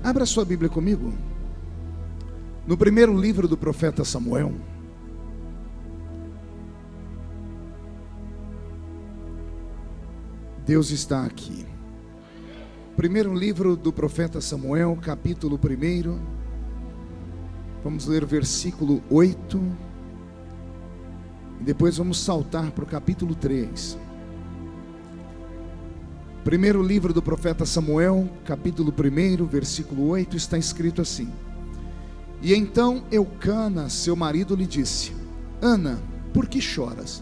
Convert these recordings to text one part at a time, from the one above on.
Abra sua Bíblia comigo. No primeiro livro do profeta Samuel. Deus está aqui. Primeiro livro do profeta Samuel, capítulo 1. Vamos ler o versículo 8. E depois vamos saltar para o capítulo 3. Primeiro livro do profeta Samuel, capítulo 1, versículo 8, está escrito assim: E então Eucana, seu marido, lhe disse: Ana, por que choras?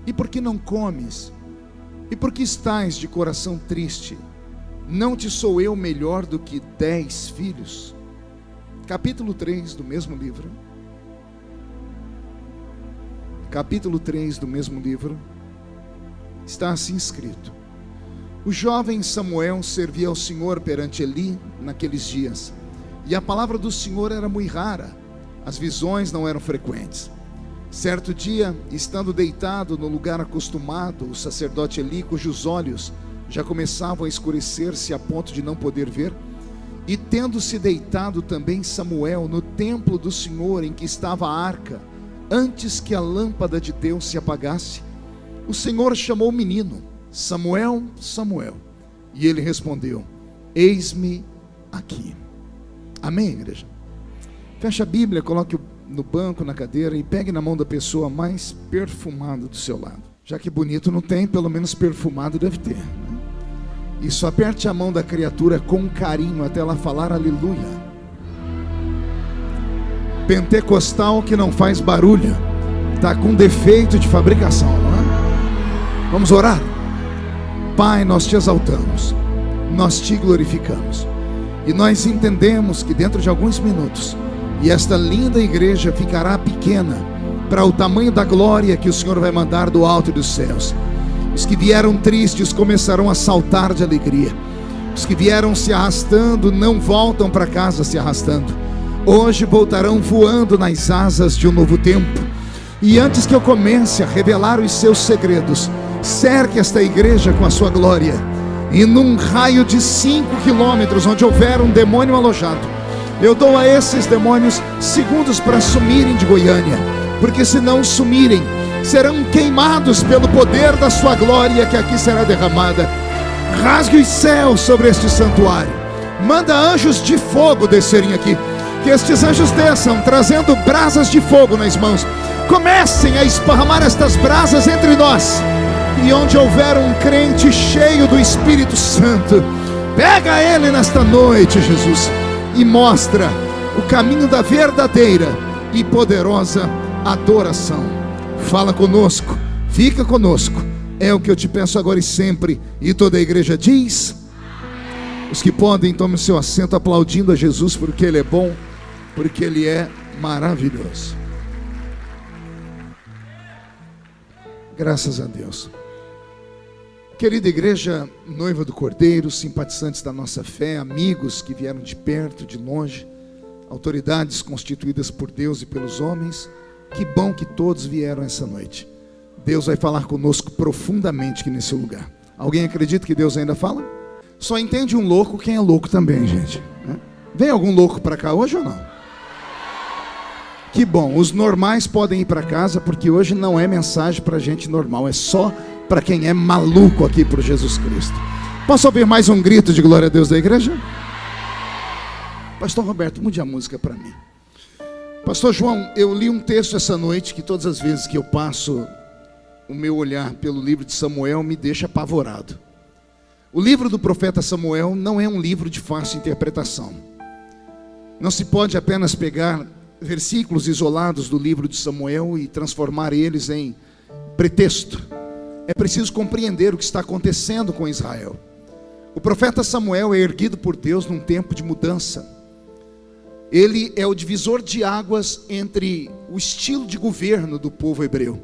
E por que não comes? E por que estás de coração triste? Não te sou eu melhor do que 10 filhos? Capítulo 3 do mesmo livro. Capítulo 3 do mesmo livro. Está assim escrito: O jovem Samuel servia ao Senhor perante Eli naqueles dias, e a palavra do Senhor era muito rara, as visões não eram frequentes. Certo dia, estando deitado no lugar acostumado, o sacerdote Eli, cujos olhos já começavam a escurecer-se a ponto de não poder ver, e tendo-se deitado também Samuel no templo do Senhor em que estava a arca, antes que a lâmpada de Deus se apagasse, o Senhor chamou o menino: Samuel, Samuel. E ele respondeu: Eis-me aqui. Amém, igreja? Feche a Bíblia, coloque no banco, na cadeira, e pegue na mão da pessoa mais perfumada do seu lado. Já que bonito não tem, pelo menos perfumado deve ter, né? Isso, aperte a mão da criatura com carinho até ela falar aleluia. Pentecostal que não faz barulho está com defeito de fabricação, não é? Vamos orar? Pai, nós te exaltamos, nós te glorificamos, e nós entendemos que dentro de alguns minutos, e esta linda igreja ficará pequena para o tamanho da glória que o Senhor vai mandar do alto dos céus. Os que vieram tristes começarão a saltar de alegria. Os que vieram se arrastando não voltam para casa se arrastando. Hoje voltarão voando nas asas de um novo tempo. E antes que eu comece a revelar os seus segredos, cerque esta igreja com a sua glória, e num raio de 5 quilômetros onde houver um demônio alojado, eu dou a esses demônios segundos para sumirem de Goiânia, porque se não sumirem, serão queimados pelo poder da sua glória que aqui será derramada. Rasgue os céus sobre este santuário, manda anjos de fogo descerem aqui, que estes anjos desçam trazendo brasas de fogo nas mãos, comecem a esparramar estas brasas entre nós, e onde houver um crente cheio do Espírito Santo, pega ele nesta noite, Jesus, e mostra o caminho da verdadeira e poderosa adoração. Fala conosco, fica conosco, é o que eu te peço agora e sempre. E toda a igreja diz: os que podem, tomem o seu assento aplaudindo a Jesus, porque Ele é bom, porque Ele é maravilhoso. Graças a Deus. Querida igreja, noiva do Cordeiro, simpatizantes da nossa fé, amigos que vieram de perto, de longe, autoridades constituídas por Deus e pelos homens, que bom que todos vieram essa noite. Deus vai falar conosco profundamente aqui nesse lugar. Alguém acredita que Deus ainda fala? Só entende um louco quem é louco também, gente, né? Vem algum louco para cá hoje ou não? Que bom, os normais podem ir para casa, porque hoje não é mensagem para gente normal, é só para quem é maluco aqui por Jesus Cristo. Posso ouvir mais um grito de glória a Deus da igreja? Pastor Roberto, mude a música para mim. Pastor João, eu li um texto essa noite que todas as vezes que eu passo o meu olhar pelo livro de Samuel me deixa apavorado. O livro do profeta Samuel não é um livro de fácil interpretação. Não se pode apenas pegar versículos isolados do livro de Samuel e transformar eles em pretexto. É preciso compreender o que está acontecendo com Israel. O profeta Samuel é erguido por Deus num tempo de mudança. Ele é o divisor de águas entre o estilo de governo do povo hebreu.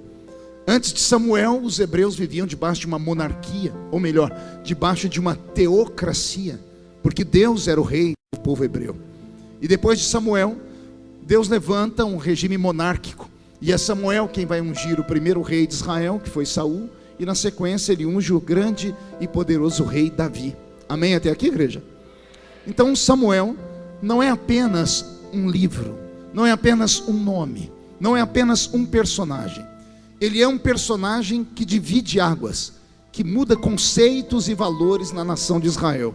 Antes de Samuel, os hebreus viviam debaixo de uma monarquia, ou melhor, debaixo de uma teocracia, porque Deus era o rei do povo hebreu. E depois de Samuel, Deus levanta um regime monárquico, e é Samuel quem vai ungir o primeiro rei de Israel, que foi Saul, e na sequência ele unge o grande e poderoso rei Davi. Amém até aqui, igreja? Então Samuel não é apenas um livro, não é apenas um nome, não é apenas um personagem. Ele é um personagem que divide águas, que muda conceitos e valores na nação de Israel.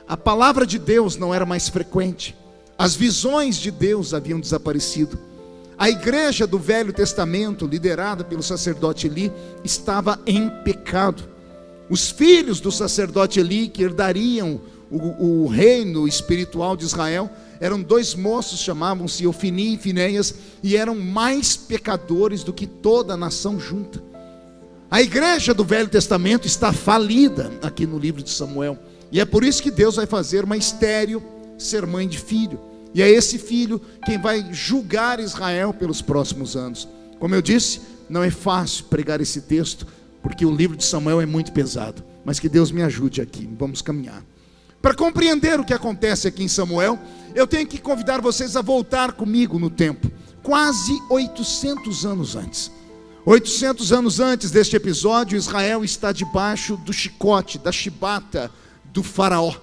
A palavra de Deus não era mais frequente, as visões de Deus haviam desaparecido. A igreja do Velho Testamento, liderada pelo sacerdote Eli, estava em pecado. Os filhos do sacerdote Eli, que herdariam o reino espiritual de Israel, eram dois moços, chamavam-se Ofni e Finéias, e eram mais pecadores do que toda a nação junta. A igreja do Velho Testamento está falida aqui no livro de Samuel, e é por isso que Deus vai fazer uma estéril ser mãe de filho, e é esse filho quem vai julgar Israel pelos próximos anos. Como eu disse, não é fácil pregar esse texto, porque o livro de Samuel é muito pesado, mas que Deus me ajude aqui, vamos caminhar. Para compreender o que acontece aqui em Samuel, eu tenho que convidar vocês a voltar comigo no tempo, quase 800 anos antes. 800 anos antes deste episódio, Israel está debaixo do chicote, da chibata do faraó.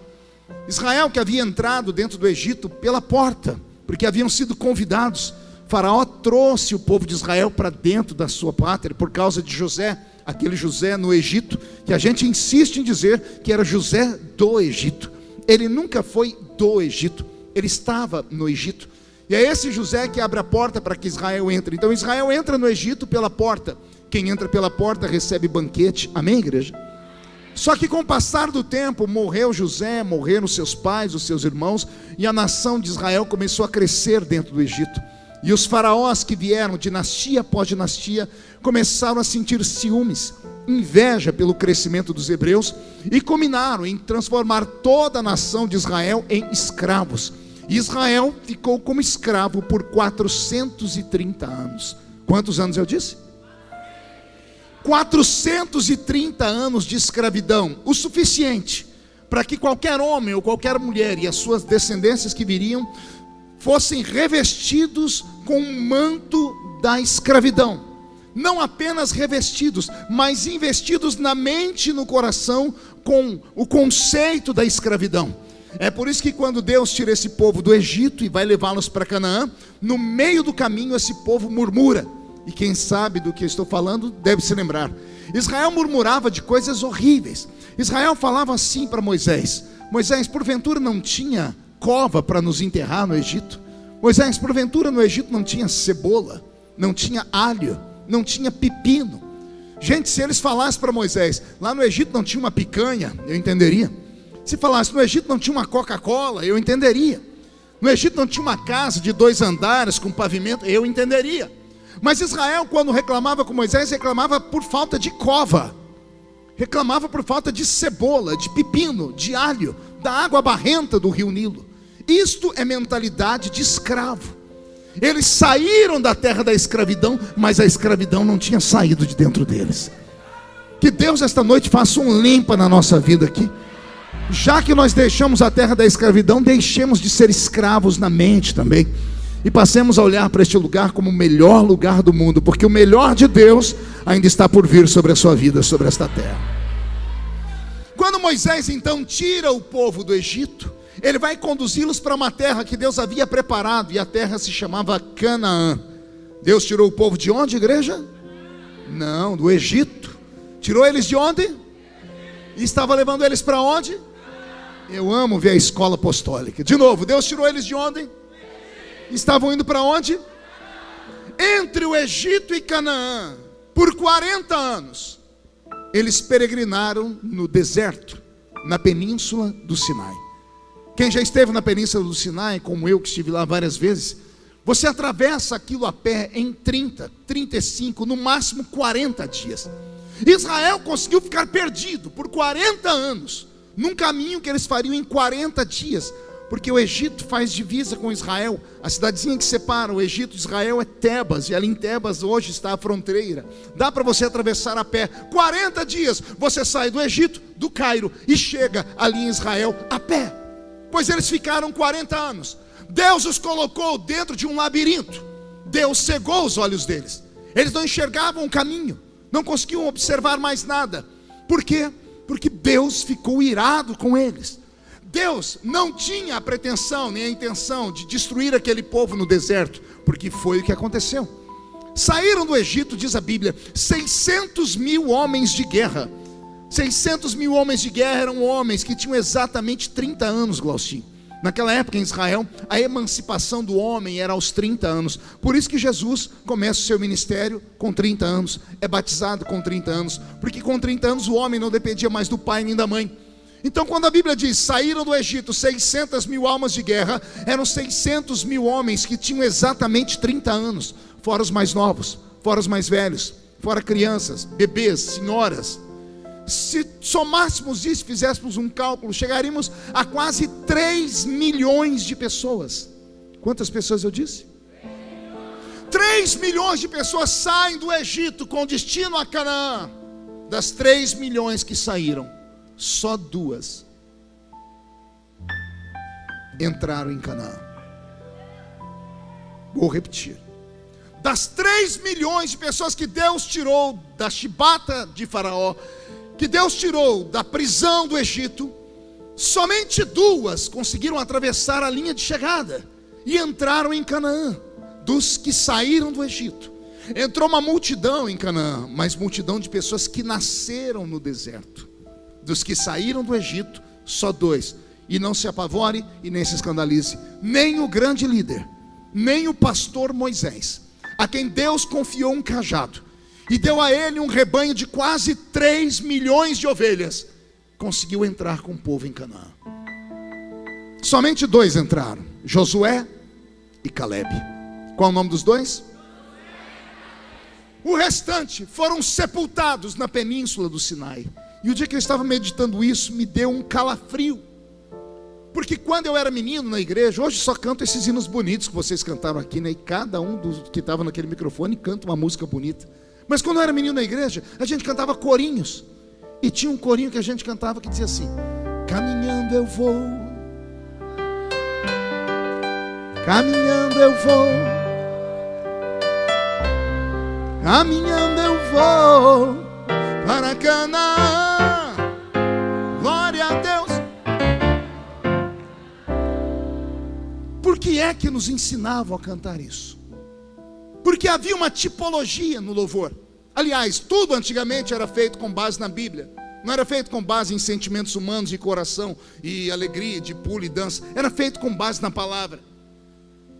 Israel, que havia entrado dentro do Egito pela porta, porque haviam sido convidados. Faraó trouxe o povo de Israel para dentro da sua pátria por causa de José, aquele José no Egito, que a gente insiste em dizer que era José do Egito. Ele nunca foi do Egito, ele estava no Egito. E é esse José que abre a porta para que Israel entre. Então Israel entra no Egito pela porta. Quem entra pela porta recebe banquete. Amém, igreja? Só que com o passar do tempo, morreu José, morreram seus pais, os seus irmãos, e a nação de Israel começou a crescer dentro do Egito. E os faraós que vieram dinastia após dinastia começaram a sentir ciúmes, inveja pelo crescimento dos hebreus, e combinaram em transformar toda a nação de Israel em escravos. E Israel ficou como escravo por 430 anos. Quantos anos eu disse? 430 anos de escravidão, o suficiente para que qualquer homem ou qualquer mulher e as suas descendências que viriam fossem revestidos com o manto da escravidão. Não apenas revestidos, mas investidos na mente e no coração com o conceito da escravidão. É por isso que quando Deus tira esse povo do Egito e vai levá-los para Canaã, no meio do caminho esse povo murmura. E quem sabe do que eu estou falando deve se lembrar. Israel murmurava de coisas horríveis. Israel falava assim para Moisés: Moisés, porventura não tinha cova para nos enterrar no Egito? Moisés, porventura no Egito não tinha cebola, não tinha alho, não tinha pepino? Gente, se eles falassem para Moisés, lá no Egito não tinha uma picanha, eu entenderia. Se falasse, no Egito não tinha uma Coca-Cola, eu entenderia. No Egito não tinha uma casa de 2 andares com pavimento, eu entenderia. Mas Israel, quando reclamava com Moisés, reclamava por falta de cova, reclamava por falta de cebola, de pepino, de alho, da água barrenta do rio Nilo. Isto é mentalidade de escravo. Eles saíram da terra da escravidão, mas a escravidão não tinha saído de dentro deles. Que Deus esta noite faça um limpa na nossa vida aqui. Já que nós deixamos a terra da escravidão, deixemos de ser escravos na mente também, e passemos a olhar para este lugar como o melhor lugar do mundo, porque o melhor de Deus ainda está por vir sobre a sua vida, sobre esta terra. Quando Moisés então tira o povo do Egito, ele vai conduzi-los para uma terra que Deus havia preparado, e a terra se chamava Canaã. Deus tirou o povo de onde, igreja? Não, do Egito. Tirou eles de onde? E estava levando eles para onde? Eu amo ver a escola apostólica. De novo, Deus tirou eles de onde? Estavam indo para onde? Entre o Egito e Canaã, por 40 anos, eles peregrinaram no deserto, na península do Sinai. Quem já esteve na península do Sinai, como eu que estive lá várias vezes, você atravessa aquilo a pé em 30, 35, no máximo 40 dias. Israel conseguiu ficar perdido por 40 anos, num caminho que eles fariam em 40 dias, porque o Egito faz divisa com Israel. A cidadezinha que separa o Egito de Israel é Tebas, e ali em Tebas hoje está a fronteira. Dá para você atravessar a pé, 40 dias, você sai do Egito, do Cairo, e chega ali em Israel a pé. Pois eles ficaram 40 anos. Deus os colocou dentro de um labirinto. Deus cegou os olhos deles. Eles não enxergavam o caminho, não conseguiam observar mais nada. Por quê? Porque Deus ficou irado com eles. Deus não tinha a pretensão nem a intenção de destruir aquele povo no deserto, porque foi o que aconteceu. Saíram do Egito, diz a Bíblia, 600 mil homens de guerra. 600 mil homens de guerra eram homens que tinham exatamente 30 anos, Glaucinho. Naquela época em Israel, a emancipação do homem era aos 30 anos. Por isso que Jesus começa o seu ministério com 30 anos. É batizado com 30 anos. Porque com 30 anos o homem não dependia mais do pai nem da mãe. Então quando a Bíblia diz, saíram do Egito 600 mil almas de guerra, eram 600 mil homens que tinham exatamente 30 anos. Fora os mais novos, fora os mais velhos, fora crianças, bebês, senhoras. Se somássemos isso, fizéssemos um cálculo, chegaríamos a quase 3 milhões de pessoas. Quantas pessoas eu disse? 3 milhões de pessoas saem do Egito com destino a Canaã. Das 3 milhões que saíram, só 2 entraram em Canaã. Vou repetir. Das 3 milhões de pessoas que Deus tirou da chibata de Faraó, que Deus tirou da prisão do Egito, somente 2 conseguiram atravessar a linha de chegada e entraram em Canaã. Dos que saíram do Egito, entrou uma multidão em Canaã, mas multidão de pessoas que nasceram no deserto. Dos que saíram do Egito, só 2. E não se apavore e nem se escandalize, nem o grande líder, nem o pastor Moisés, a quem Deus confiou um cajado e deu a ele um rebanho de quase 3 milhões de ovelhas, conseguiu entrar com o povo em Canaã. Somente 2 entraram, Josué e Caleb. Qual é o nome dos 2? O restante foram sepultados na península do Sinai. E o dia que eu estava meditando isso, me deu um calafrio. Porque quando eu era menino na igreja, hoje só canto esses hinos bonitos que vocês cantaram aqui, né? E cada um dos que estava naquele microfone canta uma música bonita. Mas quando eu era menino na igreja, a gente cantava corinhos. E tinha um corinho que a gente cantava que dizia assim: caminhando eu vou, caminhando eu vou, caminhando eu vou para Canaã, glória a Deus. Por que é que nos ensinavam a cantar isso? Porque havia uma tipologia no louvor. Aliás, tudo antigamente era feito com base na Bíblia. Não era feito com base em sentimentos humanos de coração e alegria, de pulo e dança. Era feito com base na palavra.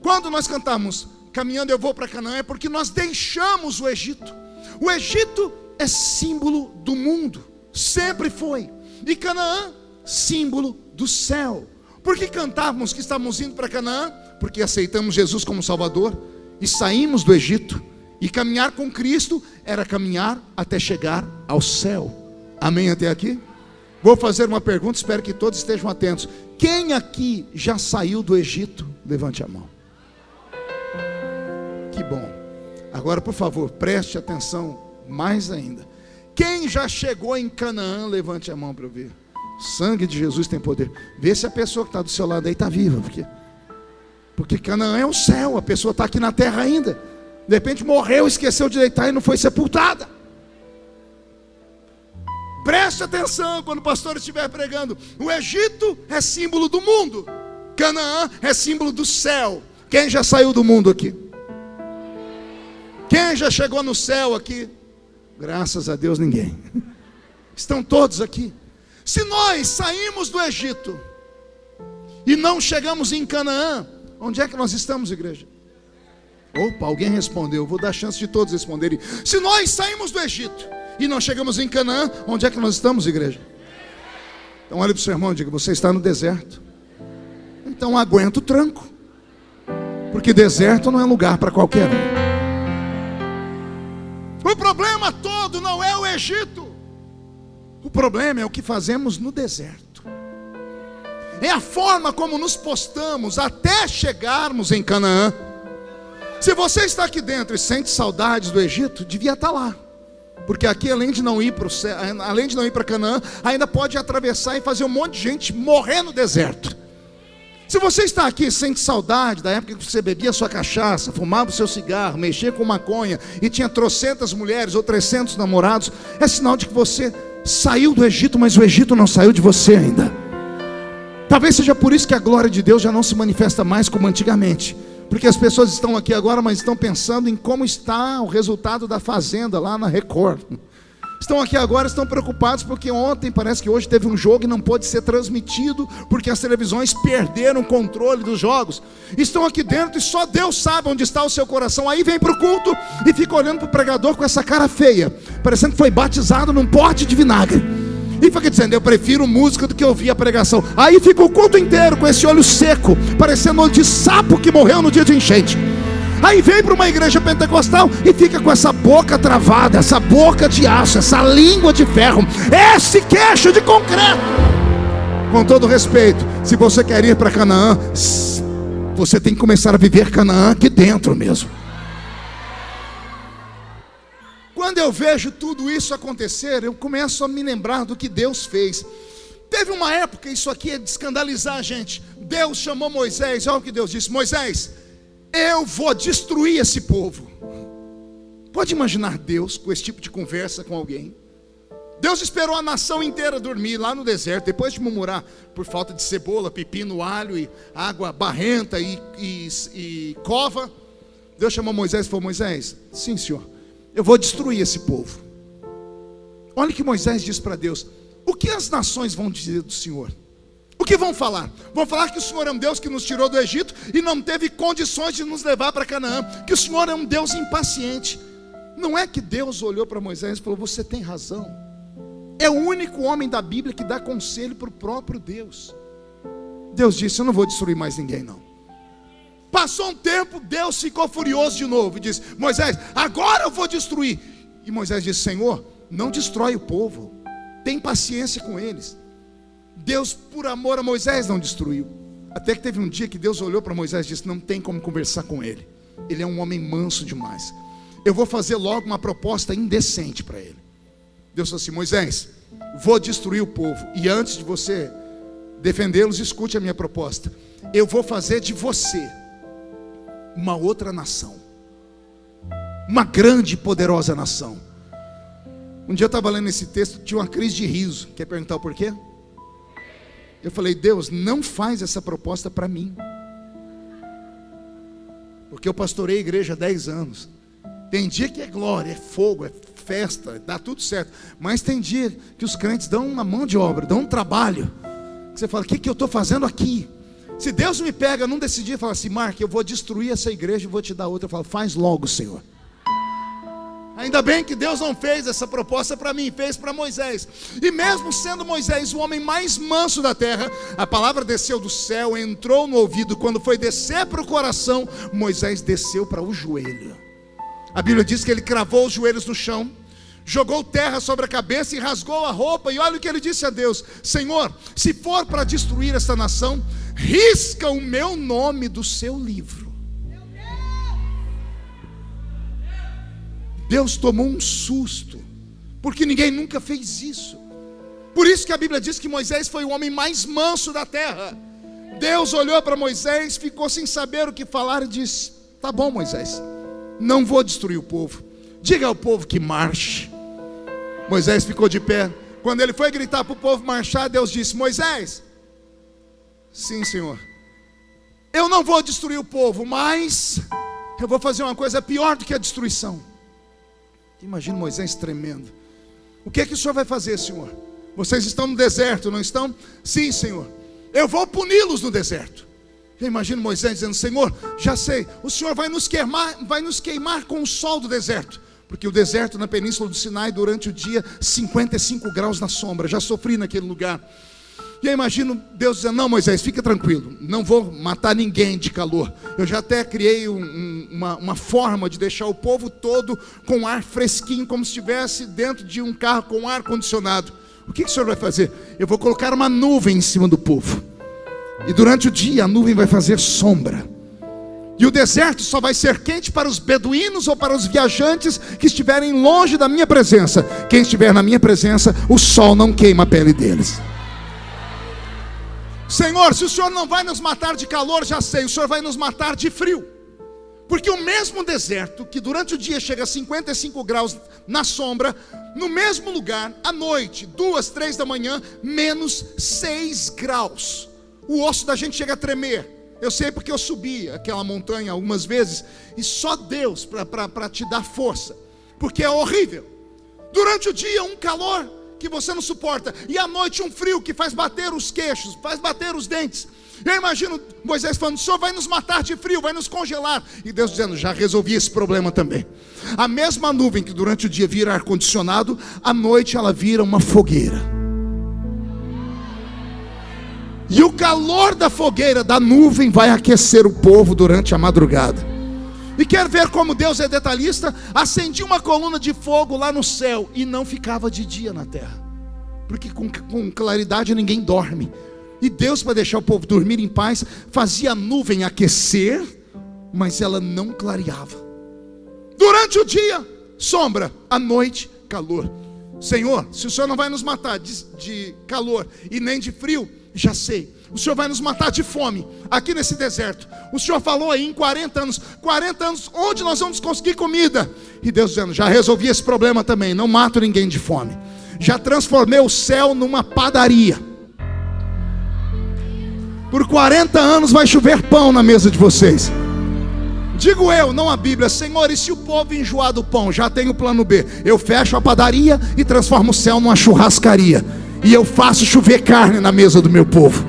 Quando nós cantamos caminhando eu vou para Canaã, é porque nós deixamos o Egito. O Egito é símbolo do mundo, sempre foi. E Canaã, símbolo do céu. Por que cantávamos que estávamos indo para Canaã? Porque aceitamos Jesus como Salvador e saímos do Egito. E caminhar com Cristo era caminhar até chegar ao céu. Amém até aqui? Vou fazer uma pergunta, espero que todos estejam atentos. Quem aqui já saiu do Egito? Levante a mão. Que bom. Agora, por favor, preste atenção mais ainda. Quem já chegou em Canaã? Levante a mão para eu ver. O sangue de Jesus tem poder. Vê se a pessoa que está do seu lado aí está viva. Porque Canaã é o céu. A pessoa está aqui na terra ainda. De repente morreu, esqueceu de deitar e não foi sepultada. Preste atenção quando o pastor estiver pregando. O Egito é símbolo do mundo. Canaã é símbolo do céu. Quem já saiu do mundo aqui? Quem já chegou no céu aqui? Graças a Deus ninguém. Estão todos aqui. Se nós saímos do Egito e não chegamos em Canaã, onde é que nós estamos, igreja? Opa, alguém respondeu. Vou dar chance de todos responderem. Se nós saímos do Egito e não chegamos em Canaã, onde é que nós estamos, igreja? Então olhe para o seu irmão e diga: você está no deserto. Então aguenta o tranco, porque deserto não é lugar para qualquer um. O problema todo não é o Egito. O problema é o que fazemos no deserto. É a forma como nos postamos até chegarmos em Canaã. Se você está aqui dentro e sente saudades do Egito, devia estar lá. Porque aqui, além de não ir para o céu, além de não ir para Canaã, ainda pode atravessar e fazer um monte de gente morrer no deserto. Se você está aqui e sente saudade da época que você bebia sua cachaça, fumava o seu cigarro, mexia com maconha e tinha trocentas mulheres ou 300 namorados, é sinal de que você saiu do Egito, mas o Egito não saiu de você ainda. Talvez seja por isso que a glória de Deus já não se manifesta mais como antigamente, porque as pessoas estão aqui agora, mas estão pensando em como está o resultado da Fazenda lá na Record. Estão aqui agora, estão preocupados porque ontem, parece que hoje teve um jogo e não pôde ser transmitido, porque as televisões perderam o controle dos jogos. Estão aqui dentro e só Deus sabe onde está o seu coração. Aí vem para o culto e fica olhando para o pregador com essa cara feia, parecendo que foi batizado num pote de vinagre, e fica dizendo: eu prefiro música do que ouvir a pregação. Aí fica o culto inteiro com esse olho seco, parecendo olho de sapo que morreu no dia de enchente. Aí vem para uma igreja pentecostal e fica com essa boca travada, essa boca de aço, essa língua de ferro, esse queixo de concreto. Com todo respeito, se você quer ir para Canaã, você tem que começar a viver Canaã aqui dentro mesmo. Quando eu vejo tudo isso acontecer, eu começo a me lembrar do que Deus fez. Teve uma época, isso aqui é de escandalizar a gente. Deus chamou Moisés, olha o que Deus disse: Moisés, eu vou destruir esse povo. Pode imaginar Deus com esse tipo de conversa com alguém? Deus esperou a nação inteira dormir lá no deserto, depois de murmurar por falta de cebola, pepino, alho e água barrenta e cova. Deus chamou Moisés e falou: Moisés, sim senhor, eu vou destruir esse povo. Olha o que Moisés diz para Deus: o que as nações vão dizer do Senhor? O que vão falar? Vão falar que o Senhor é um Deus que nos tirou do Egito e não teve condições de nos levar para Canaã, que o Senhor é um Deus impaciente. Não é que Deus olhou para Moisés e falou: você tem razão. É o único homem da Bíblia que dá conselho para o próprio Deus. Deus disse: eu não vou destruir mais ninguém não. Passou um tempo, Deus ficou furioso de novo e disse: Moisés, agora eu vou destruir. E Moisés disse: Senhor, não destrói o povo, tem paciência com eles. Deus, por amor a Moisés, não destruiu. Até que teve um dia que Deus olhou para Moisés e disse: não tem como conversar com ele, ele é um homem manso demais. Eu vou fazer logo uma proposta indecente para ele. Deus falou assim: Moisés, vou destruir o povo, e antes de você defendê-los, escute a minha proposta. Eu vou fazer de você uma outra nação, uma grande e poderosa nação. Um dia eu estava lendo esse texto, tinha uma crise de riso. Quer perguntar o porquê? Eu falei: Deus, não faz essa proposta para mim, porque eu pastorei a igreja há 10 anos. Tem dia que é glória, é fogo, é festa, dá tudo certo. Mas tem dia que os crentes dão uma mão de obra, dão um trabalho, que você fala: o que eu estou fazendo aqui? Se Deus me pega num desse dia e fala assim: Mark, eu vou destruir essa igreja e vou te dar outra, eu falo: faz logo, Senhor. Ainda bem que Deus não fez essa proposta para mim, fez para Moisés. E mesmo sendo Moisés o homem mais manso da terra, a palavra desceu do céu, entrou no ouvido. Quando foi descer para o coração, Moisés desceu para o joelho. A Bíblia diz que ele cravou os joelhos no chão, jogou terra sobre a cabeça e rasgou a roupa. E olha o que ele disse a Deus: Senhor, se for para destruir esta nação, risca o meu nome do seu livro. Deus tomou um susto, porque ninguém nunca fez isso. Por isso que a Bíblia diz que Moisés foi o homem mais manso da terra. Deus olhou para Moisés, ficou sem saber o que falar e disse: tá bom, Moisés, não vou destruir o povo, diga ao povo que marche. Moisés ficou de pé. Quando ele foi gritar para o povo marchar, Deus disse: Moisés, sim senhor, eu não vou destruir o povo, mas eu vou fazer uma coisa pior do que a destruição. Imagina Moisés tremendo. O que é que o senhor vai fazer, Senhor? Vocês estão no deserto, não estão? Sim, Senhor, eu vou puni-los no deserto. Eu imagino Moisés dizendo: Senhor, já sei, o Senhor vai nos queimar com o sol do deserto, porque o deserto na península do Sinai durante o dia 55 graus na sombra. Já sofri naquele lugar. E eu imagino Deus dizendo: não, Moisés, fica tranquilo, não vou matar ninguém de calor. Eu já até criei uma forma de deixar o povo todo com ar fresquinho, como se estivesse dentro de um carro com ar condicionado. O que o senhor vai fazer? Eu vou colocar uma nuvem em cima do povo, e durante o dia a nuvem vai fazer sombra, e o deserto só vai ser quente para os beduínos ou para os viajantes que estiverem longe da minha presença. Quem estiver na minha presença, o sol não queima a pele deles. Senhor, se o Senhor não vai nos matar de calor, já sei, o Senhor vai nos matar de frio. Porque o mesmo deserto, que durante o dia chega a 55 graus na sombra, no mesmo lugar, à noite, 2, 3 da manhã, menos 6 graus. o osso da gente chega a tremer. Eu sei porque eu subi aquela montanha algumas vezes, e só Deus para te dar força, porque é horrível. Durante o dia um calor que você não suporta, e à noite um frio que faz bater os queixos, faz bater os dentes. Eu imagino Moisés falando: o Senhor vai nos matar de frio, vai nos congelar. E Deus dizendo: já resolvi esse problema também. A mesma nuvem que durante o dia vira ar-condicionado, à noite ela vira uma fogueira. E o calor da fogueira, da nuvem, vai aquecer o povo durante a madrugada. E quer ver como Deus é detalhista? Acendia uma coluna de fogo lá no céu, e não ficava de dia na terra, porque com claridade ninguém dorme. E Deus, para deixar o povo dormir em paz, fazia a nuvem aquecer, mas ela não clareava. Durante o dia, sombra; à noite, calor. Senhor, se o Senhor não vai nos matar de calor e nem de frio, já sei, o Senhor vai nos matar de fome aqui nesse deserto. O Senhor falou aí em 40 anos, onde nós vamos conseguir comida? E Deus dizendo: já resolvi esse problema também, não mato ninguém de fome. Já transformei o céu numa padaria. Por 40 anos vai chover pão na mesa de vocês. Digo eu, não a Bíblia: Senhor, e se o povo enjoar do pão? Já tenho o plano B. Eu fecho a padaria e transformo o céu numa churrascaria, e eu faço chover carne na mesa do meu povo.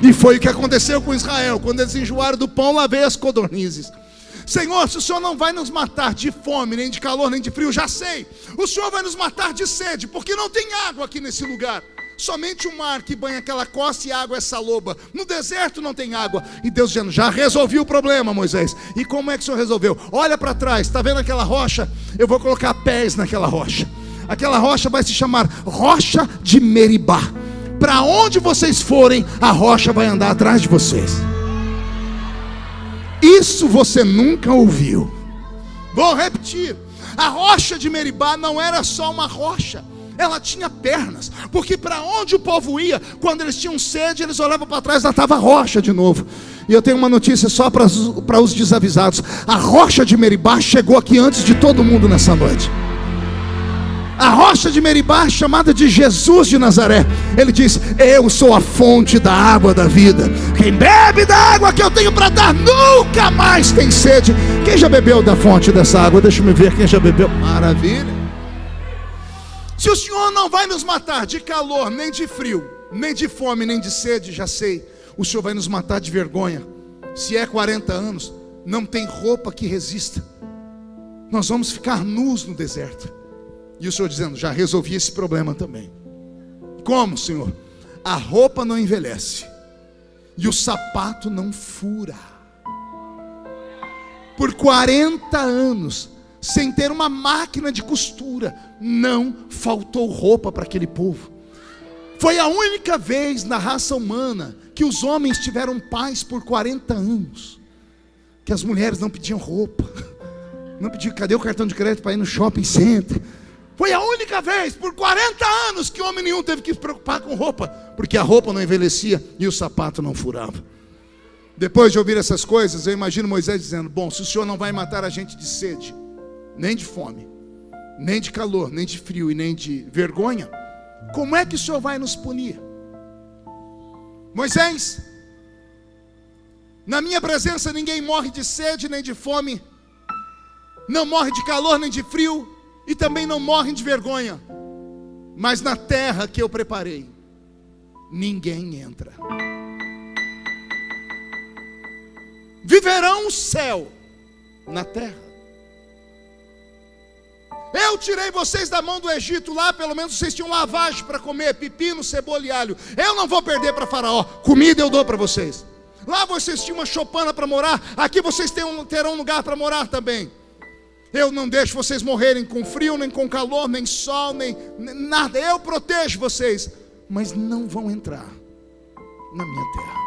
E foi o que aconteceu com Israel. Quando eles enjoaram do pão, lá veio as codornizes. Senhor, se o Senhor não vai nos matar de fome, nem de calor, nem de frio, já sei, o Senhor vai nos matar de sede, porque não tem água aqui nesse lugar. Somente o mar que banha aquela costa, e água é saloba. No deserto não tem água. E Deus dizendo: já resolvi o problema, Moisés. E como é que o Senhor resolveu? Olha para trás, está vendo aquela rocha? Eu vou colocar pés naquela rocha. Aquela rocha vai se chamar Rocha de Meribá. Para onde vocês forem, a rocha vai andar atrás de vocês. Isso você nunca ouviu. Vou repetir: a rocha de Meribá não era só uma rocha, ela tinha pernas, porque para onde o povo ia, quando eles tinham sede, eles olhavam para trás, lá estava a rocha de novo. E eu tenho uma notícia só para os desavisados: a rocha de Meribá chegou aqui antes de todo mundo nessa noite. A rocha de Meribá, chamada de Jesus de Nazaré. Ele diz: eu sou a fonte da água da vida. Quem bebe da água que eu tenho para dar nunca mais tem sede. Quem já bebeu da fonte dessa água? Deixa eu ver quem já bebeu. Maravilha. Se o Senhor não vai nos matar de calor, nem de frio, nem de fome, nem de sede, já sei, o Senhor vai nos matar de vergonha. Se é 40 anos, não tem roupa que resista. Nós vamos ficar nus no deserto. E o Senhor dizendo: já resolvi esse problema também. Como, Senhor? A roupa não envelhece e o sapato não fura. Por 40 anos, sem ter uma máquina de costura, não faltou roupa para aquele povo. Foi a única vez na raça humana que os homens tiveram paz por 40 anos, que as mulheres não pediam roupa, não pediam: cadê o cartão de crédito para ir no shopping center? Foi a única vez, por 40 anos, que homem nenhum teve que se preocupar com roupa, porque a roupa não envelhecia e o sapato não furava. Depois de ouvir essas coisas, eu imagino Moisés dizendo: bom, se o Senhor não vai matar a gente de sede, nem de fome, nem de calor, nem de frio e nem de vergonha, como é que o Senhor vai nos punir? Moisés, na minha presença ninguém morre de sede nem de fome, não morre de calor nem de frio, e também não morrem de vergonha. Mas na terra que eu preparei, ninguém entra. Viverão o céu na terra. Eu tirei vocês da mão do Egito. Lá pelo menos vocês tinham lavagem para comer, pepino, cebola e alho. Eu não vou perder para Faraó. Comida eu dou para vocês. Lá vocês tinham uma choupana para morar. Aqui vocês terão um lugar para morar também. Eu não deixo vocês morrerem com frio, nem com calor, nem sol, nem nada. Eu protejo vocês, mas não vão entrar na minha terra.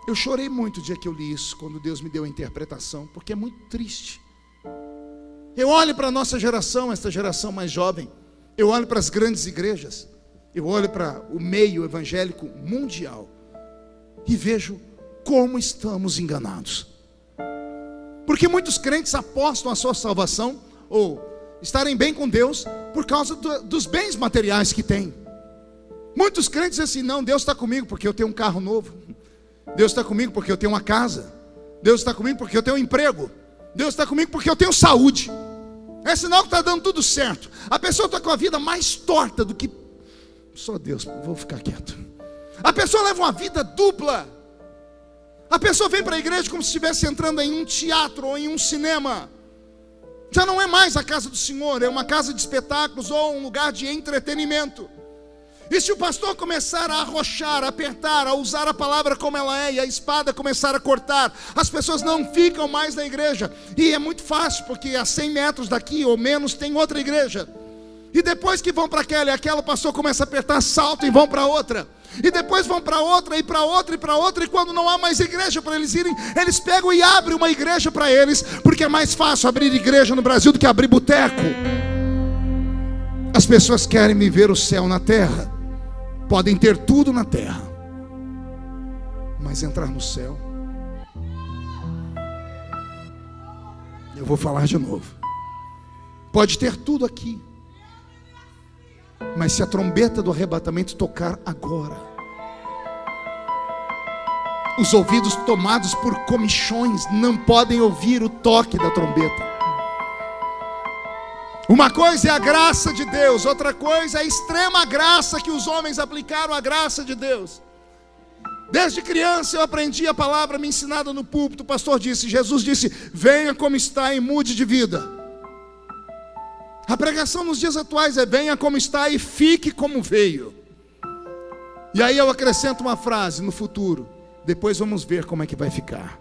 Eu chorei muito o dia que eu li isso, quando Deus me deu a interpretação, porque é muito triste. Eu olho para a nossa geração, esta geração mais jovem. Eu olho para as grandes igrejas. Eu olho para o meio evangélico mundial e vejo como estamos enganados. Porque muitos crentes apostam a sua salvação, ou estarem bem com Deus, por causa dos bens materiais que têm. Muitos crentes dizem assim: não, Deus está comigo porque eu tenho um carro novo, Deus está comigo porque eu tenho uma casa, Deus está comigo porque eu tenho um emprego, Deus está comigo porque eu tenho saúde. É sinal que está dando tudo certo. A pessoa está com a vida mais torta do que... Só Deus, vou ficar quieto. A pessoa leva uma vida dupla. A pessoa vem para a igreja como se estivesse entrando em um teatro ou em um cinema. Já não é mais a casa do Senhor, é uma casa de espetáculos ou um lugar de entretenimento. E se o pastor começar a arrochar, a apertar, a usar a palavra como ela é, e a espada começar a cortar, as pessoas não ficam mais na igreja. E é muito fácil, porque a 100 metros daqui ou menos tem outra igreja. E depois que vão para aquela, e aquela, o pastor começa a apertar, salto e vão para outra. E depois vão para outra, e para outra, e para outra. E quando não há mais igreja para eles irem, eles pegam e abrem uma igreja para eles, porque é mais fácil abrir igreja no Brasil do que abrir boteco. As pessoas querem viver o céu na terra. Podem ter tudo na terra, mas entrar no céu, eu vou falar de novo. Pode ter tudo aqui, mas se a trombeta do arrebatamento tocar agora, os ouvidos tomados por comichões não podem ouvir o toque da trombeta. Uma coisa é a graça de Deus, outra coisa é a extrema graça que os homens aplicaram à graça de Deus. Desde criança eu aprendi a palavra me ensinada no púlpito. O pastor disse, Jesus disse: venha como está e mude de vida. A pregação nos dias atuais é: venha como está e fique como veio. E aí eu acrescento uma frase: no futuro, depois vamos ver como é que vai ficar.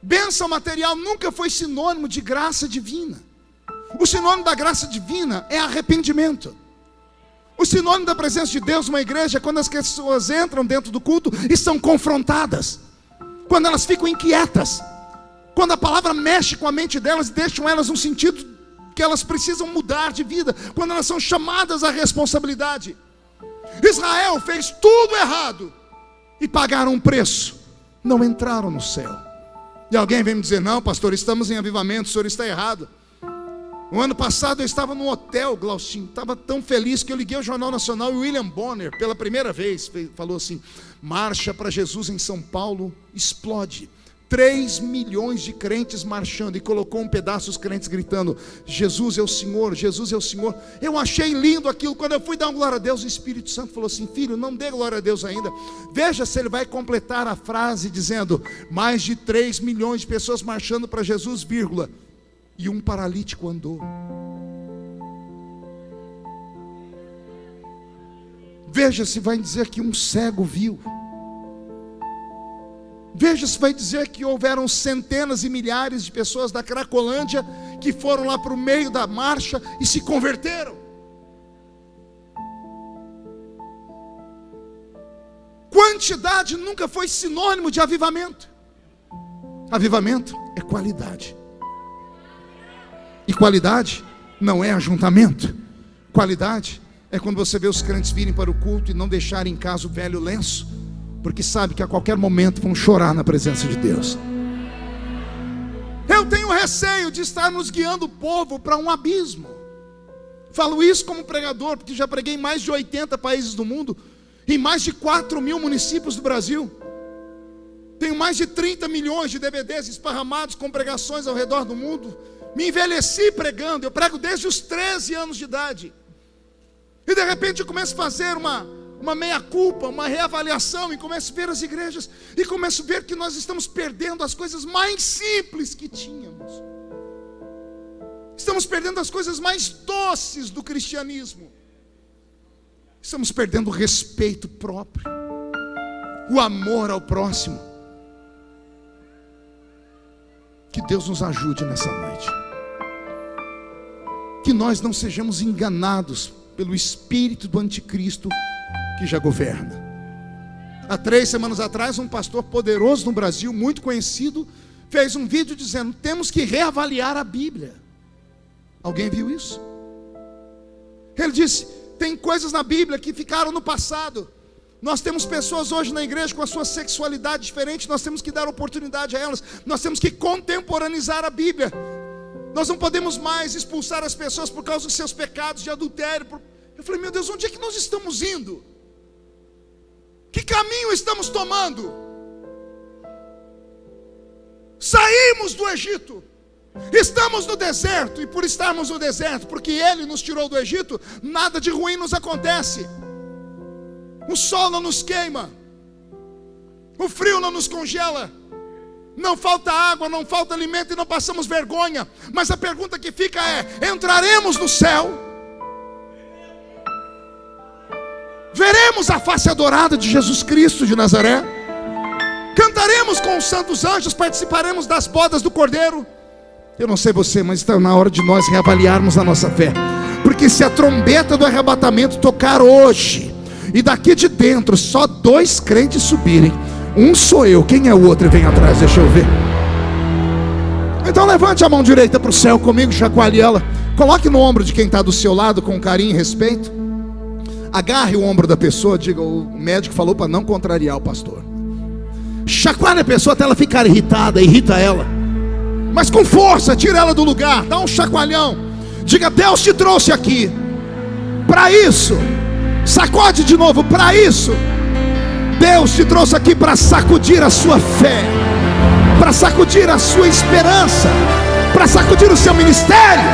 Bênção material nunca foi sinônimo de graça divina. O sinônimo da graça divina é arrependimento. O sinônimo da presença de Deus numa igreja é quando as pessoas entram dentro do culto e são confrontadas, quando elas ficam inquietas, quando a palavra mexe com a mente delas e deixam elas num sentido que elas precisam mudar de vida, quando elas são chamadas à responsabilidade. Israel fez tudo errado e pagaram um preço, não entraram no céu. E alguém vem me dizer: não, pastor, estamos em avivamento, o senhor está errado. O ano passado eu estava num hotel, Glaustinho, estava tão feliz que eu liguei ao Jornal Nacional e o William Bonner, pela primeira vez, falou assim: marcha para Jesus em São Paulo explode. 3 milhões de crentes marchando, e colocou um pedaço dos crentes gritando: Jesus é o Senhor, Jesus é o Senhor. Eu achei lindo aquilo. Quando eu fui dar uma glória a Deus, o Espírito Santo falou assim: filho, não dê glória a Deus ainda, veja se ele vai completar a frase dizendo: mais de 3 milhões de pessoas marchando para Jesus, vírgula, e um paralítico andou. Veja se vai dizer que um cego viu. Veja se vai dizer que houveram centenas e milhares de pessoas da Cracolândia que foram lá para o meio da marcha e se converteram. Quantidade nunca foi sinônimo de avivamento. Avivamento é qualidade. E qualidade não é ajuntamento. Qualidade é quando você vê os crentes virem para o culto e não deixarem em casa o velho lenço, porque sabe que a qualquer momento vão chorar na presença de Deus. Eu tenho receio de estar nos guiando o povo para um abismo. Falo isso como pregador, porque já preguei em mais de 80 países do mundo, em mais de 4 mil municípios do Brasil. Tenho mais de 30 milhões de DVDs esparramados com pregações ao redor do mundo. Me envelheci pregando, eu prego desde os 13 anos de idade. E de repente eu começo a fazer uma meia-culpa, uma reavaliação, e começo a ver as igrejas, e começo a ver que nós estamos perdendo as coisas mais simples que tínhamos. Estamos perdendo as coisas mais doces do cristianismo. Estamos perdendo o respeito próprio, o amor ao próximo. Que Deus nos ajude nessa noite. Que nós não sejamos enganados pelo espírito do anticristo que já governa. Há 3 semanas atrás, um pastor poderoso no Brasil, muito conhecido, fez um vídeo dizendo: temos que reavaliar a Bíblia. Alguém viu isso? Ele disse: tem coisas na Bíblia que ficaram no passado. Nós temos pessoas hoje na igreja com a sua sexualidade diferente, nós temos que dar oportunidade a elas, nós temos que contemporaneizar a Bíblia. Nós não podemos mais expulsar as pessoas por causa dos seus pecados de adultério, Eu falei, meu Deus, onde é que nós estamos indo? Que caminho estamos tomando? Saímos do Egito, estamos no deserto, e por estarmos no deserto, porque Ele nos tirou do Egito, nada de ruim nos acontece. O sol não nos queima, o frio não nos congela, não falta água, não falta alimento e não passamos vergonha. Mas a pergunta que fica é: entraremos no céu? Veremos a face adorada de Jesus Cristo de Nazaré? Cantaremos com os santos anjos? Participaremos das bodas do Cordeiro? Eu não sei você, mas está na hora de nós reavaliarmos a nossa fé. Porque se a trombeta do arrebatamento tocar hoje, e daqui de dentro só 2 crentes subirem, um sou eu, quem é o outro? Vem atrás, deixa eu ver. Então levante a mão direita para o céu comigo, chacoalhe ela, coloque no ombro de quem está do seu lado com carinho e respeito. Agarre o ombro da pessoa, diga: o médico falou para não contrariar o pastor. Chacoalhe a pessoa até ela ficar irritada, irrita ela, mas com força, tira ela do lugar, dá um chacoalhão. Diga: Deus te trouxe aqui para isso. Sacode de novo, para isso. Deus te trouxe aqui para sacudir a sua fé, para sacudir a sua esperança, para sacudir o seu ministério,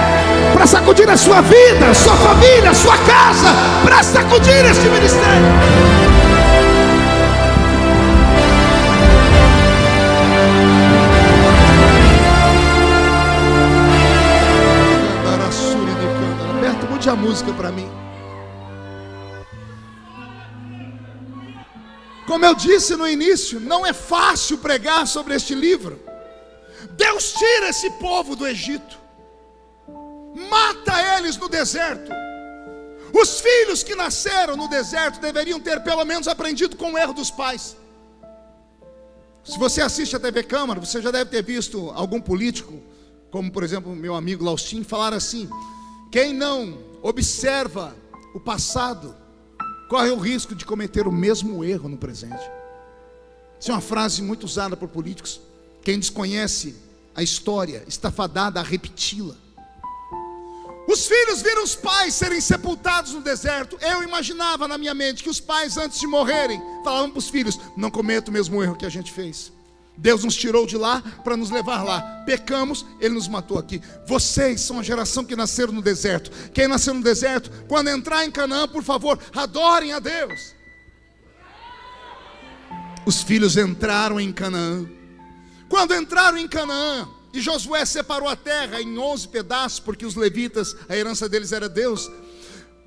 para sacudir a sua vida, a sua família, a sua casa, para sacudir este ministério. Roberto, mude a música para mim. Como eu disse no início, não é fácil pregar sobre este livro. Deus tira esse povo do Egito, mata eles no deserto. Os filhos que nasceram no deserto deveriam ter pelo menos aprendido com o erro dos pais. Se você assiste a TV Câmara, você já deve ter visto algum político, como por exemplo meu amigo Laustin, falar assim: quem não observa o passado corre o risco de cometer o mesmo erro no presente. Essa é uma frase muito usada por políticos. Quem desconhece a história está fadado a repeti-la. Os filhos viram os pais serem sepultados no deserto. Eu imaginava na minha mente que os pais, antes de morrerem, falavam para os filhos: não cometa o mesmo erro que a gente fez. Deus nos tirou de lá para nos levar lá. Pecamos, Ele nos matou aqui. Vocês são a geração que nasceram no deserto. Quem nasceu no deserto, quando entrar em Canaã, por favor, adorem a Deus. Os filhos entraram em Canaã. Quando entraram em Canaã, e Josué separou a terra em 11 pedaços, porque os levitas, a herança deles era Deus.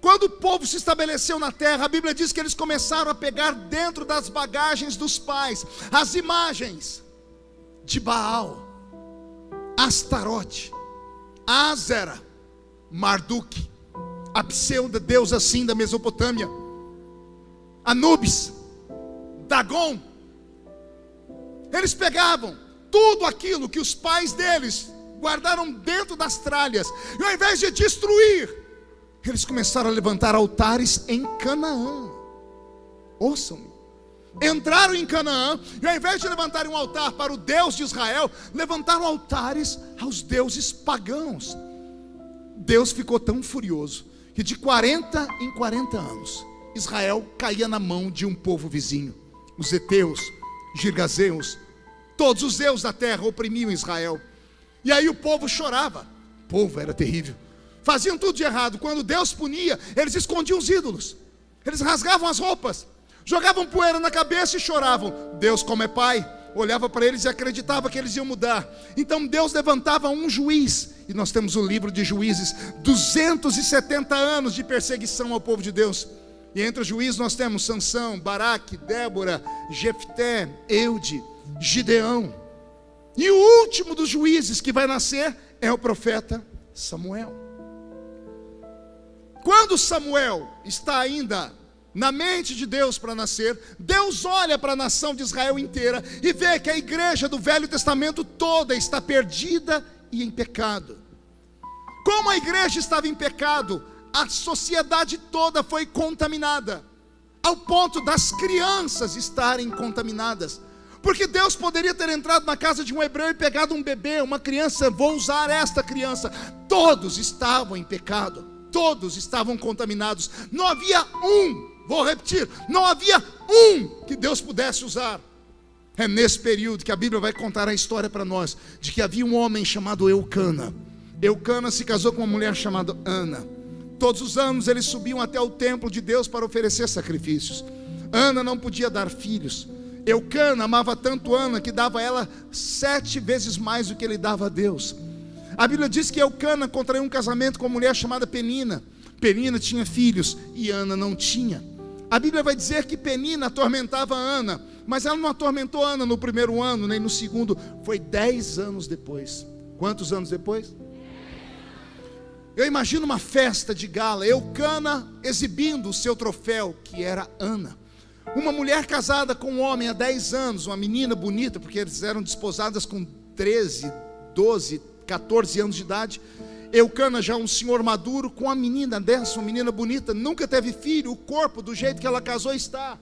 Quando o povo se estabeleceu na terra, a Bíblia diz que eles começaram a pegar dentro das bagagens dos pais as imagens de Baal, Astarote, Ázera, Marduk, a pseudo deusa assim da Mesopotâmia, Anubis, Dagon. Eles pegavam tudo aquilo que os pais deles guardaram dentro das tralhas, e ao invés de destruir, eles começaram a levantar altares em Canaã. Ouçam-me. Entraram em Canaã, e ao invés de levantarem um altar para o Deus de Israel, levantaram altares aos deuses pagãos. Deus ficou tão furioso que de 40 em 40 anos Israel caía na mão de um povo vizinho. Os heteus, girgazeus, todos os deuses da terra oprimiam Israel. E aí o povo chorava. O povo era terrível, faziam tudo de errado. Quando Deus punia, eles escondiam os ídolos, eles rasgavam as roupas, jogavam poeira na cabeça e choravam. Deus, como é pai, olhava para eles e acreditava que eles iam mudar. Então Deus levantava um juiz, e nós temos o livro de Juízes, 270 anos de perseguição ao povo de Deus. E entre os juízes nós temos Sansão, Baraque, Débora, Jefté, Eude, Gideão. E o último dos juízes que vai nascer é o profeta Samuel. Quando Samuel está ainda na mente de Deus para nascer, Deus olha para a nação de Israel inteira e vê que a igreja do Velho Testamento toda está perdida e em pecado. Como a igreja estava em pecado, a sociedade toda foi contaminada, ao ponto das crianças estarem contaminadas. Porque Deus poderia ter entrado na casa de um hebreu e pegado um bebê, uma criança: vou usar esta criança. Todos estavam em pecado, todos estavam contaminados. Não havia vou repetir, não havia que Deus pudesse usar. É nesse período que a Bíblia vai contar a história para nós, de que havia um homem chamado Eucana. Eucana se casou com uma mulher chamada Ana. Todos os anos eles subiam até o templo de Deus para oferecer sacrifícios. Ana não podia dar filhos. Eucana amava tanto Ana que dava a ela 7 vezes mais do que ele dava a Deus. A Bíblia diz que Eucana contraiu um casamento com uma mulher chamada Penina. Penina tinha filhos e Ana não tinha. A Bíblia vai dizer que Penina atormentava Ana, mas ela não atormentou Ana no primeiro ano, nem no segundo. Foi 10 anos depois. Quantos anos depois? Eu imagino uma festa de gala, Eucana exibindo o seu troféu, que era Ana. Uma mulher casada com um homem há 10 anos, uma menina bonita, porque eles eram desposadas com 13, 12, 14 anos de idade. Eucana já um senhor maduro, com a menina dessa, uma menina bonita, nunca teve filho, o corpo do jeito que ela casou está.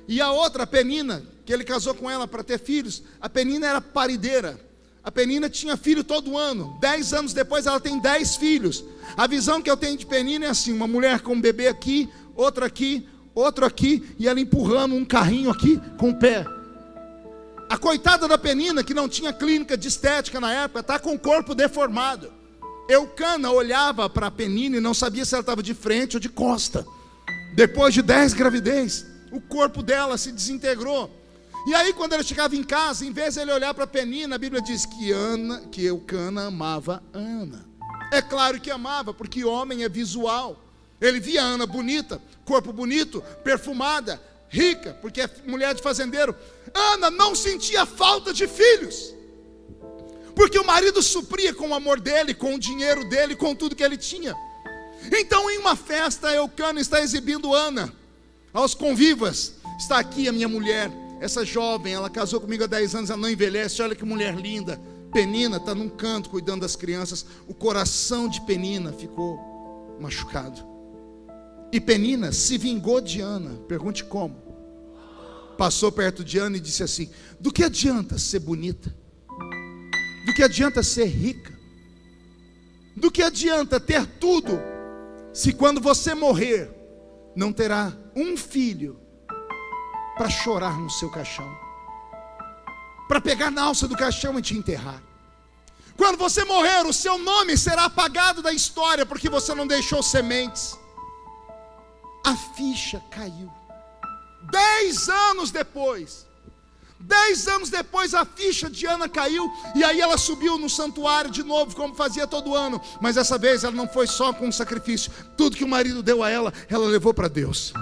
E a outra, a Penina, que ele casou com ela para ter filhos, a Penina era parideira. A Penina tinha filho todo ano. 10 anos depois ela tem 10 filhos. A visão que eu tenho de Penina é assim: uma mulher com um bebê aqui, outro aqui, outro aqui, e ela empurrando um carrinho aqui com o pé. A coitada da Penina, que não tinha clínica de estética na época, está com o corpo deformado. Eucana olhava para a Penina e não sabia se ela estava de frente ou de costa. Depois de 10 gravidez, o corpo dela se desintegrou. E aí quando ele chegava em casa, em vez de ele olhar para a Penina, a Bíblia diz que Eucana amava Ana. É claro que amava, porque homem é visual. Ele via Ana bonita, corpo bonito, perfumada, rica, porque é mulher de fazendeiro. Ana não sentia falta de filhos, porque o marido supria com o amor dele, com o dinheiro dele, com tudo que ele tinha. Então em uma festa, Eucana está exibindo Ana aos convivas. Está aqui a minha mulher, essa jovem, ela casou comigo há 10 anos, ela não envelhece, olha que mulher linda. Penina está num canto cuidando das crianças. O coração de Penina ficou machucado. E Penina se vingou de Ana. Pergunte como. Passou perto de Ana e disse assim: do que adianta ser bonita? Do que adianta ser rica? Do que adianta ter tudo, se quando você morrer, não terá um filho para chorar no seu caixão, para pegar na alça do caixão e te enterrar? Quando você morrer, o seu nome será apagado da história, porque você não deixou sementes. A ficha caiu. 10 anos depois, 10 anos depois, a ficha de Ana caiu. E aí ela subiu no santuário de novo, como fazia todo ano. Mas dessa vez ela não foi só com um sacrifício. Tudo que o marido deu a ela, ela levou para Deus.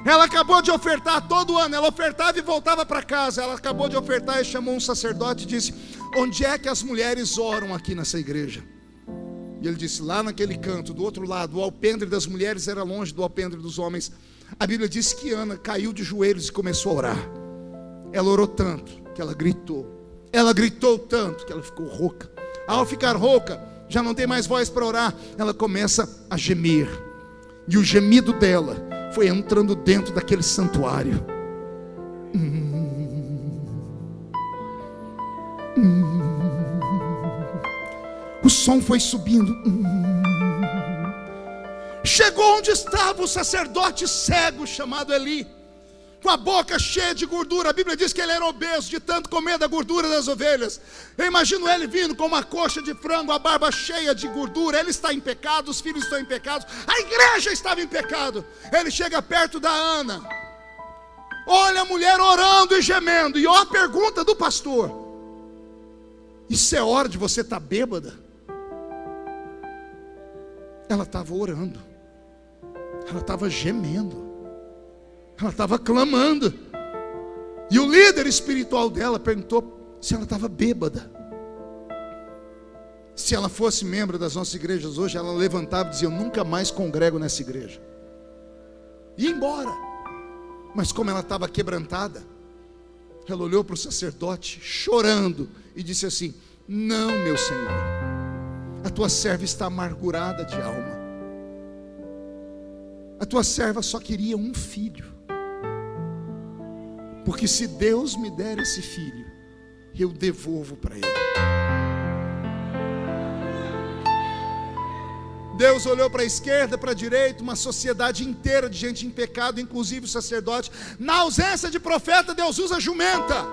Ela acabou de ofertar todo ano. Ela ofertava e voltava para casa. Ela acabou de ofertar e chamou um sacerdote e disse: onde é que as mulheres oram aqui nessa igreja? E ele disse: lá naquele canto, do outro lado. O alpendre das mulheres era longe do alpendre dos homens. A Bíblia diz que Ana caiu de joelhos e começou a orar. Ela orou tanto que ela gritou. Ela gritou tanto que ela ficou rouca. Ao ficar rouca, já não tem mais voz para orar. Ela começa a gemer. E o gemido dela foi entrando dentro daquele santuário. O som foi subindo. Chegou onde estava o sacerdote cego chamado Eli, com a boca cheia de gordura. A Bíblia diz que ele era obeso de tanto comer da gordura das ovelhas. Eu imagino ele vindo com uma coxa de frango, a barba cheia de gordura. Ele está em pecado, os filhos estão em pecado, a igreja estava em pecado. Ele chega perto da Ana, olha a mulher orando e gemendo. E olha a pergunta do pastor: isso é hora de você estar bêbada? Ela estava orando, ela estava gemendo, ela estava clamando. E o líder espiritual dela perguntou se ela estava bêbada. Se ela fosse membro das nossas igrejas hoje, ela levantava e dizia: eu nunca mais congrego nessa igreja, e ia embora. Mas como ela estava quebrantada, ela olhou para o sacerdote chorando e disse assim: não, meu Senhor, a tua serva está amargurada de alma. A tua serva só queria um filho, porque se Deus me der esse filho, eu devolvo para ele. Deus olhou para a esquerda, para a direita, uma sociedade inteira de gente em pecado, inclusive o sacerdote. Na ausência de profeta, Deus usa jumenta.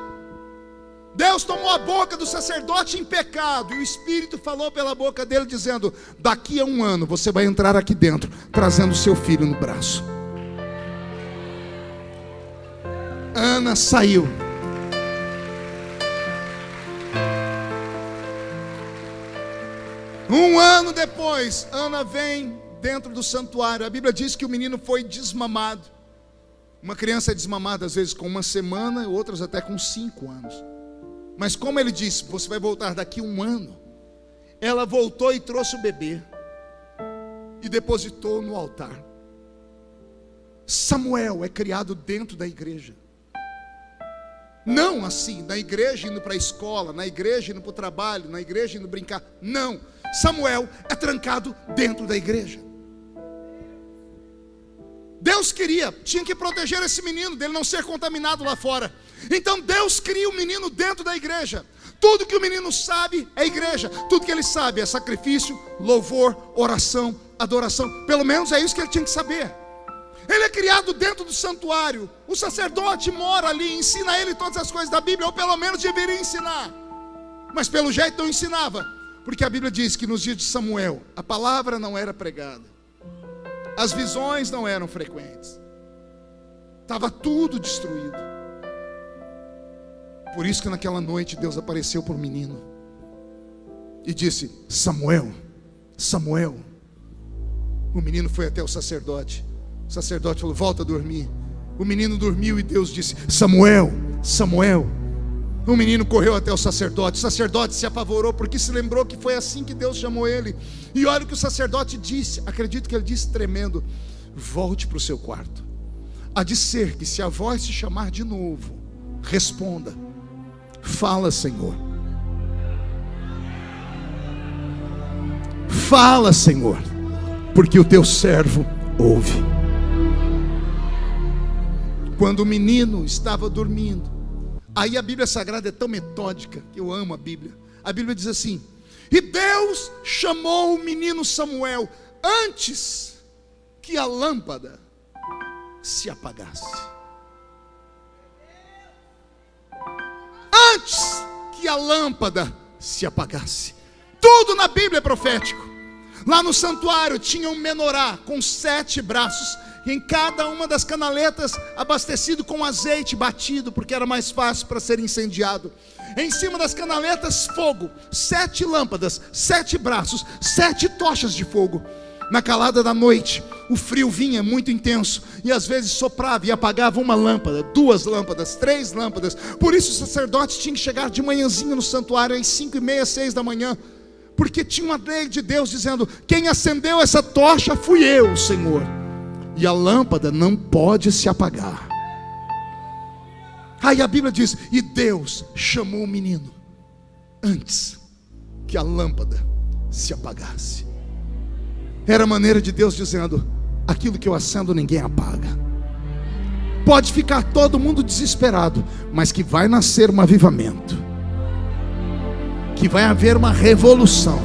Deus tomou a boca do sacerdote em pecado, e o Espírito falou pela boca dele, dizendo: daqui a 1 ano você vai entrar aqui dentro, trazendo seu filho no braço. Ana saiu. Um ano depois, Ana vem dentro do santuário. A Bíblia diz que o menino foi desmamado. Uma criança é desmamada às vezes com 1 semana, outras até com 5 anos. Mas como ele disse, você vai voltar daqui a 1 ano, ela voltou e trouxe o bebê e depositou no altar. Samuel é criado dentro da igreja. Não assim, na igreja indo para a escola, na igreja indo para o trabalho, na igreja indo brincar. Não, Samuel é trancado dentro da igreja. Deus tinha que proteger esse menino, dele não ser contaminado lá fora. Então Deus cria o menino dentro da igreja. Tudo que o menino sabe é igreja. Tudo que ele sabe é sacrifício, louvor, oração, adoração. Pelo menos é isso que ele tinha que saber. Ele é criado dentro do santuário. O sacerdote mora ali, ensina a ele todas as coisas da Bíblia, ou pelo menos deveria ensinar. Mas pelo jeito não ensinava, porque a Bíblia diz que nos dias de Samuel a palavra não era pregada, as visões não eram frequentes, estava tudo destruído. Por isso que naquela noite Deus apareceu para o menino e disse: Samuel, Samuel. O menino foi até o sacerdote. O sacerdote falou: volta a dormir. O menino dormiu e Deus disse: Samuel, Samuel. O menino correu até o sacerdote se apavorou, porque se lembrou que foi assim que Deus chamou ele. E olha o que o sacerdote disse, acredito que ele disse tremendo: volte para o seu quarto. Há de ser que se a voz se chamar de novo, responda: fala, Senhor. Fala, Senhor, porque o teu servo ouve. Quando o menino estava dormindo, aí a Bíblia Sagrada é tão metódica, que eu amo a Bíblia. A Bíblia diz assim: e Deus chamou o menino Samuel antes que a lâmpada se apagasse. Antes que a lâmpada se apagasse. Tudo na Bíblia é profético. Lá no santuário tinha um menorá com 7 braços, e em cada uma das canaletas abastecido com azeite batido, porque era mais fácil para ser incendiado. Em cima das canaletas, fogo, 7 lâmpadas, 7 braços, 7 tochas de fogo. Na calada da noite, o frio vinha muito intenso, e às vezes soprava e apagava uma lâmpada, 2 lâmpadas, 3 lâmpadas. Por isso o sacerdote tinha que chegar de manhãzinha no santuário, às 5:30, 6 da manhã, porque tinha uma lei de Deus dizendo: quem acendeu essa tocha fui eu, Senhor, e a lâmpada não pode se apagar. Aí a Bíblia diz: e Deus chamou o menino antes que a lâmpada se apagasse. Era a maneira de Deus dizendo: aquilo que eu acendo ninguém apaga. Pode ficar todo mundo desesperado, mas que vai nascer um avivamento, que vai haver uma revolução,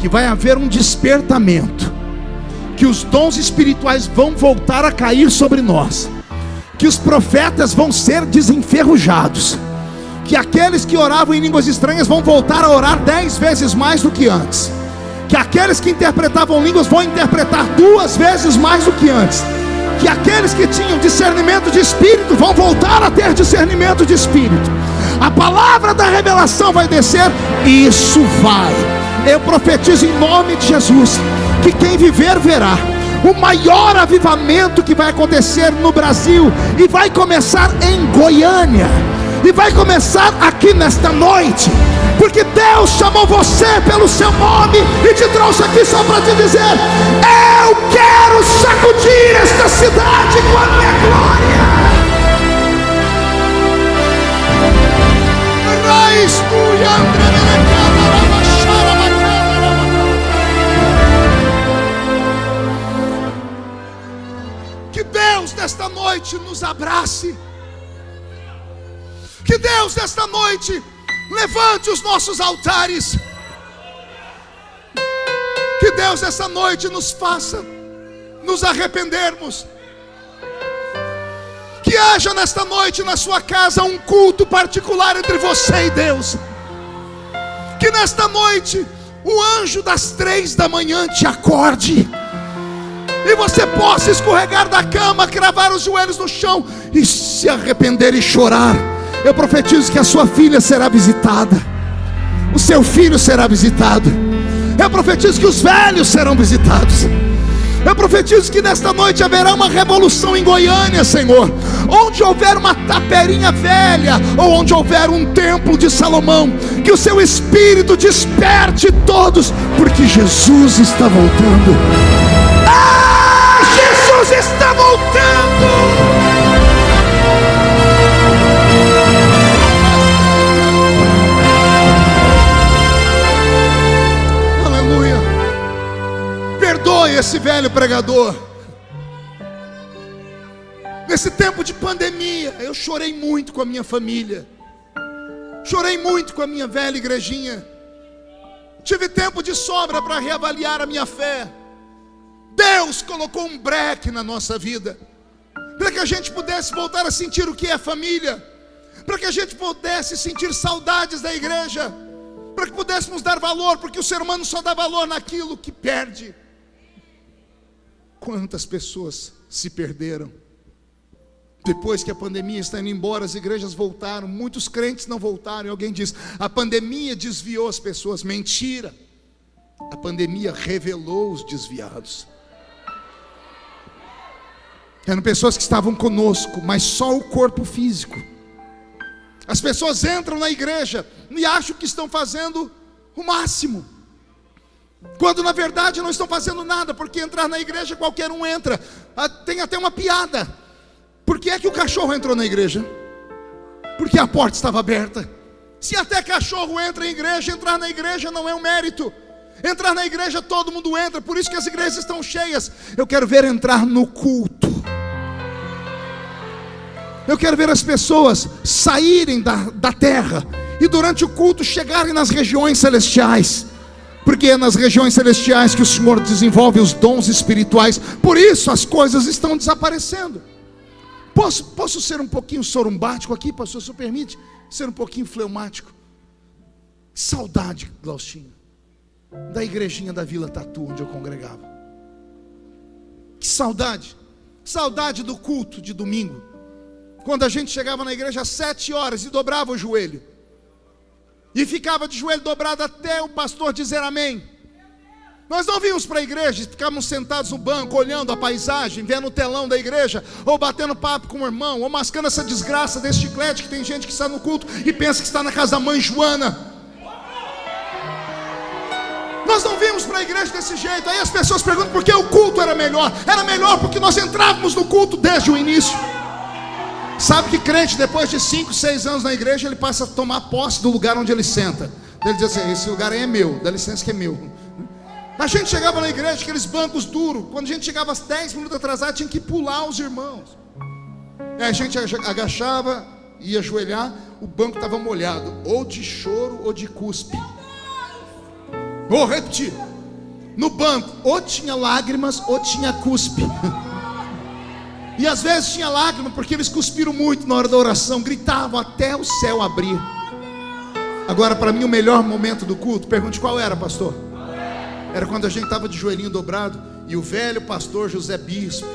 que vai haver um despertamento, que os dons espirituais vão voltar a cair sobre nós, que os profetas vão ser desenferrujados, que aqueles que oravam em línguas estranhas vão voltar a orar 10 vezes mais do que antes, que aqueles que interpretavam línguas vão interpretar 2 vezes mais do que antes, que aqueles que tinham discernimento de espírito vão voltar a ter discernimento de espírito. A palavra da revelação vai descer, e isso vai. Eu profetizo em nome de Jesus que quem viver verá o maior avivamento que vai acontecer no Brasil, e vai começar em Goiânia, e vai começar aqui nesta noite, porque Deus chamou você pelo seu nome e te trouxe aqui só para te dizer: eu quero sacudir esta cidade com a minha glória. Que Deus nesta noite nos abrace. Que Deus nesta noite levante os nossos altares. Que Deus essa noite nos faça nos arrependermos. Que haja nesta noite na sua casa um culto particular entre você e Deus. Que nesta noite o anjo das 3 da manhã te acorde e você possa escorregar da cama, cravar os joelhos no chão e se arrepender e chorar. Eu profetizo que a sua filha será visitada, o seu filho será visitado. Eu profetizo que os velhos serão visitados. Eu profetizo que nesta noite haverá uma revolução em Goiânia, Senhor. Onde houver uma taperinha velha, ou onde houver um templo de Salomão, que o seu Espírito desperte todos, porque Jesus está voltando. Ah, Jesus está voltando. Aleluia. Perdoe esse velho pregador. Nesse tempo de pandemia, eu chorei muito com a minha família, chorei muito com a minha velha igrejinha. Tive tempo de sobra para reavaliar a minha fé. Deus colocou um breque na nossa vida, para que a gente pudesse voltar a sentir o que é família, para que a gente pudesse sentir saudades da igreja, para que pudéssemos dar valor, porque o ser humano só dá valor naquilo que perde. Quantas pessoas se perderam. Depois que a pandemia está indo embora, as igrejas voltaram, muitos crentes não voltaram. E alguém diz: a pandemia desviou as pessoas. Mentira. A pandemia revelou os desviados. Eram pessoas que estavam conosco, mas só o corpo físico. As pessoas entram na igreja e acham que estão fazendo o máximo, quando na verdade não estão fazendo nada, porque entrar na igreja qualquer um entra. Tem até uma piada. Por que é que o cachorro entrou na igreja? Porque a porta estava aberta. Se até cachorro entra em igreja, entrar na igreja não é um mérito. Entrar na igreja todo mundo entra, por isso que as igrejas estão cheias. Eu quero ver entrar no culto. Eu quero ver as pessoas saírem da terra e durante o culto chegarem nas regiões celestiais. Porque é nas regiões celestiais que o Senhor desenvolve os dons espirituais. Por isso as coisas estão desaparecendo. Posso ser um pouquinho sorumbático aqui, pastor, se o permite? Ser um pouquinho fleumático. Saudade, Glaustinho, da igrejinha da Vila Tatu, onde eu congregava. Que saudade. Saudade do culto de domingo, quando a gente chegava na igreja às 7 horas e dobrava o joelho, e ficava de joelho dobrado até o pastor dizer amém. Nós não vínhamos para a igreja, ficávamos sentados no banco, olhando a paisagem, vendo o telão da igreja, ou batendo papo com o irmão, ou mascando essa desgraça desse chiclete, que tem gente que está no culto e pensa que está na casa da mãe Joana. Nós não vimos para a igreja desse jeito. Aí as pessoas perguntam por que o culto era melhor. Era melhor porque nós entrávamos no culto desde o início. Sabe que crente, depois de 5, 6 anos na igreja, ele passa a tomar posse do lugar onde ele senta. Ele diz assim: esse lugar aí é meu, dá licença que é meu. A gente chegava na igreja, aqueles bancos duros. Quando a gente chegava 10 minutos atrasado, tinha que pular os irmãos. Aí a gente agachava, ia ajoelhar, o banco estava molhado, ou de choro ou de cuspe. Vou repetir. No banco, ou tinha lágrimas ou tinha cuspe. E às vezes tinha lágrima, porque eles cuspiram muito na hora da oração, gritavam até o céu abrir. Agora, para mim, o melhor momento do culto, pergunte qual era, pastor? Era quando a gente estava de joelhinho dobrado e o velho pastor José Bispo,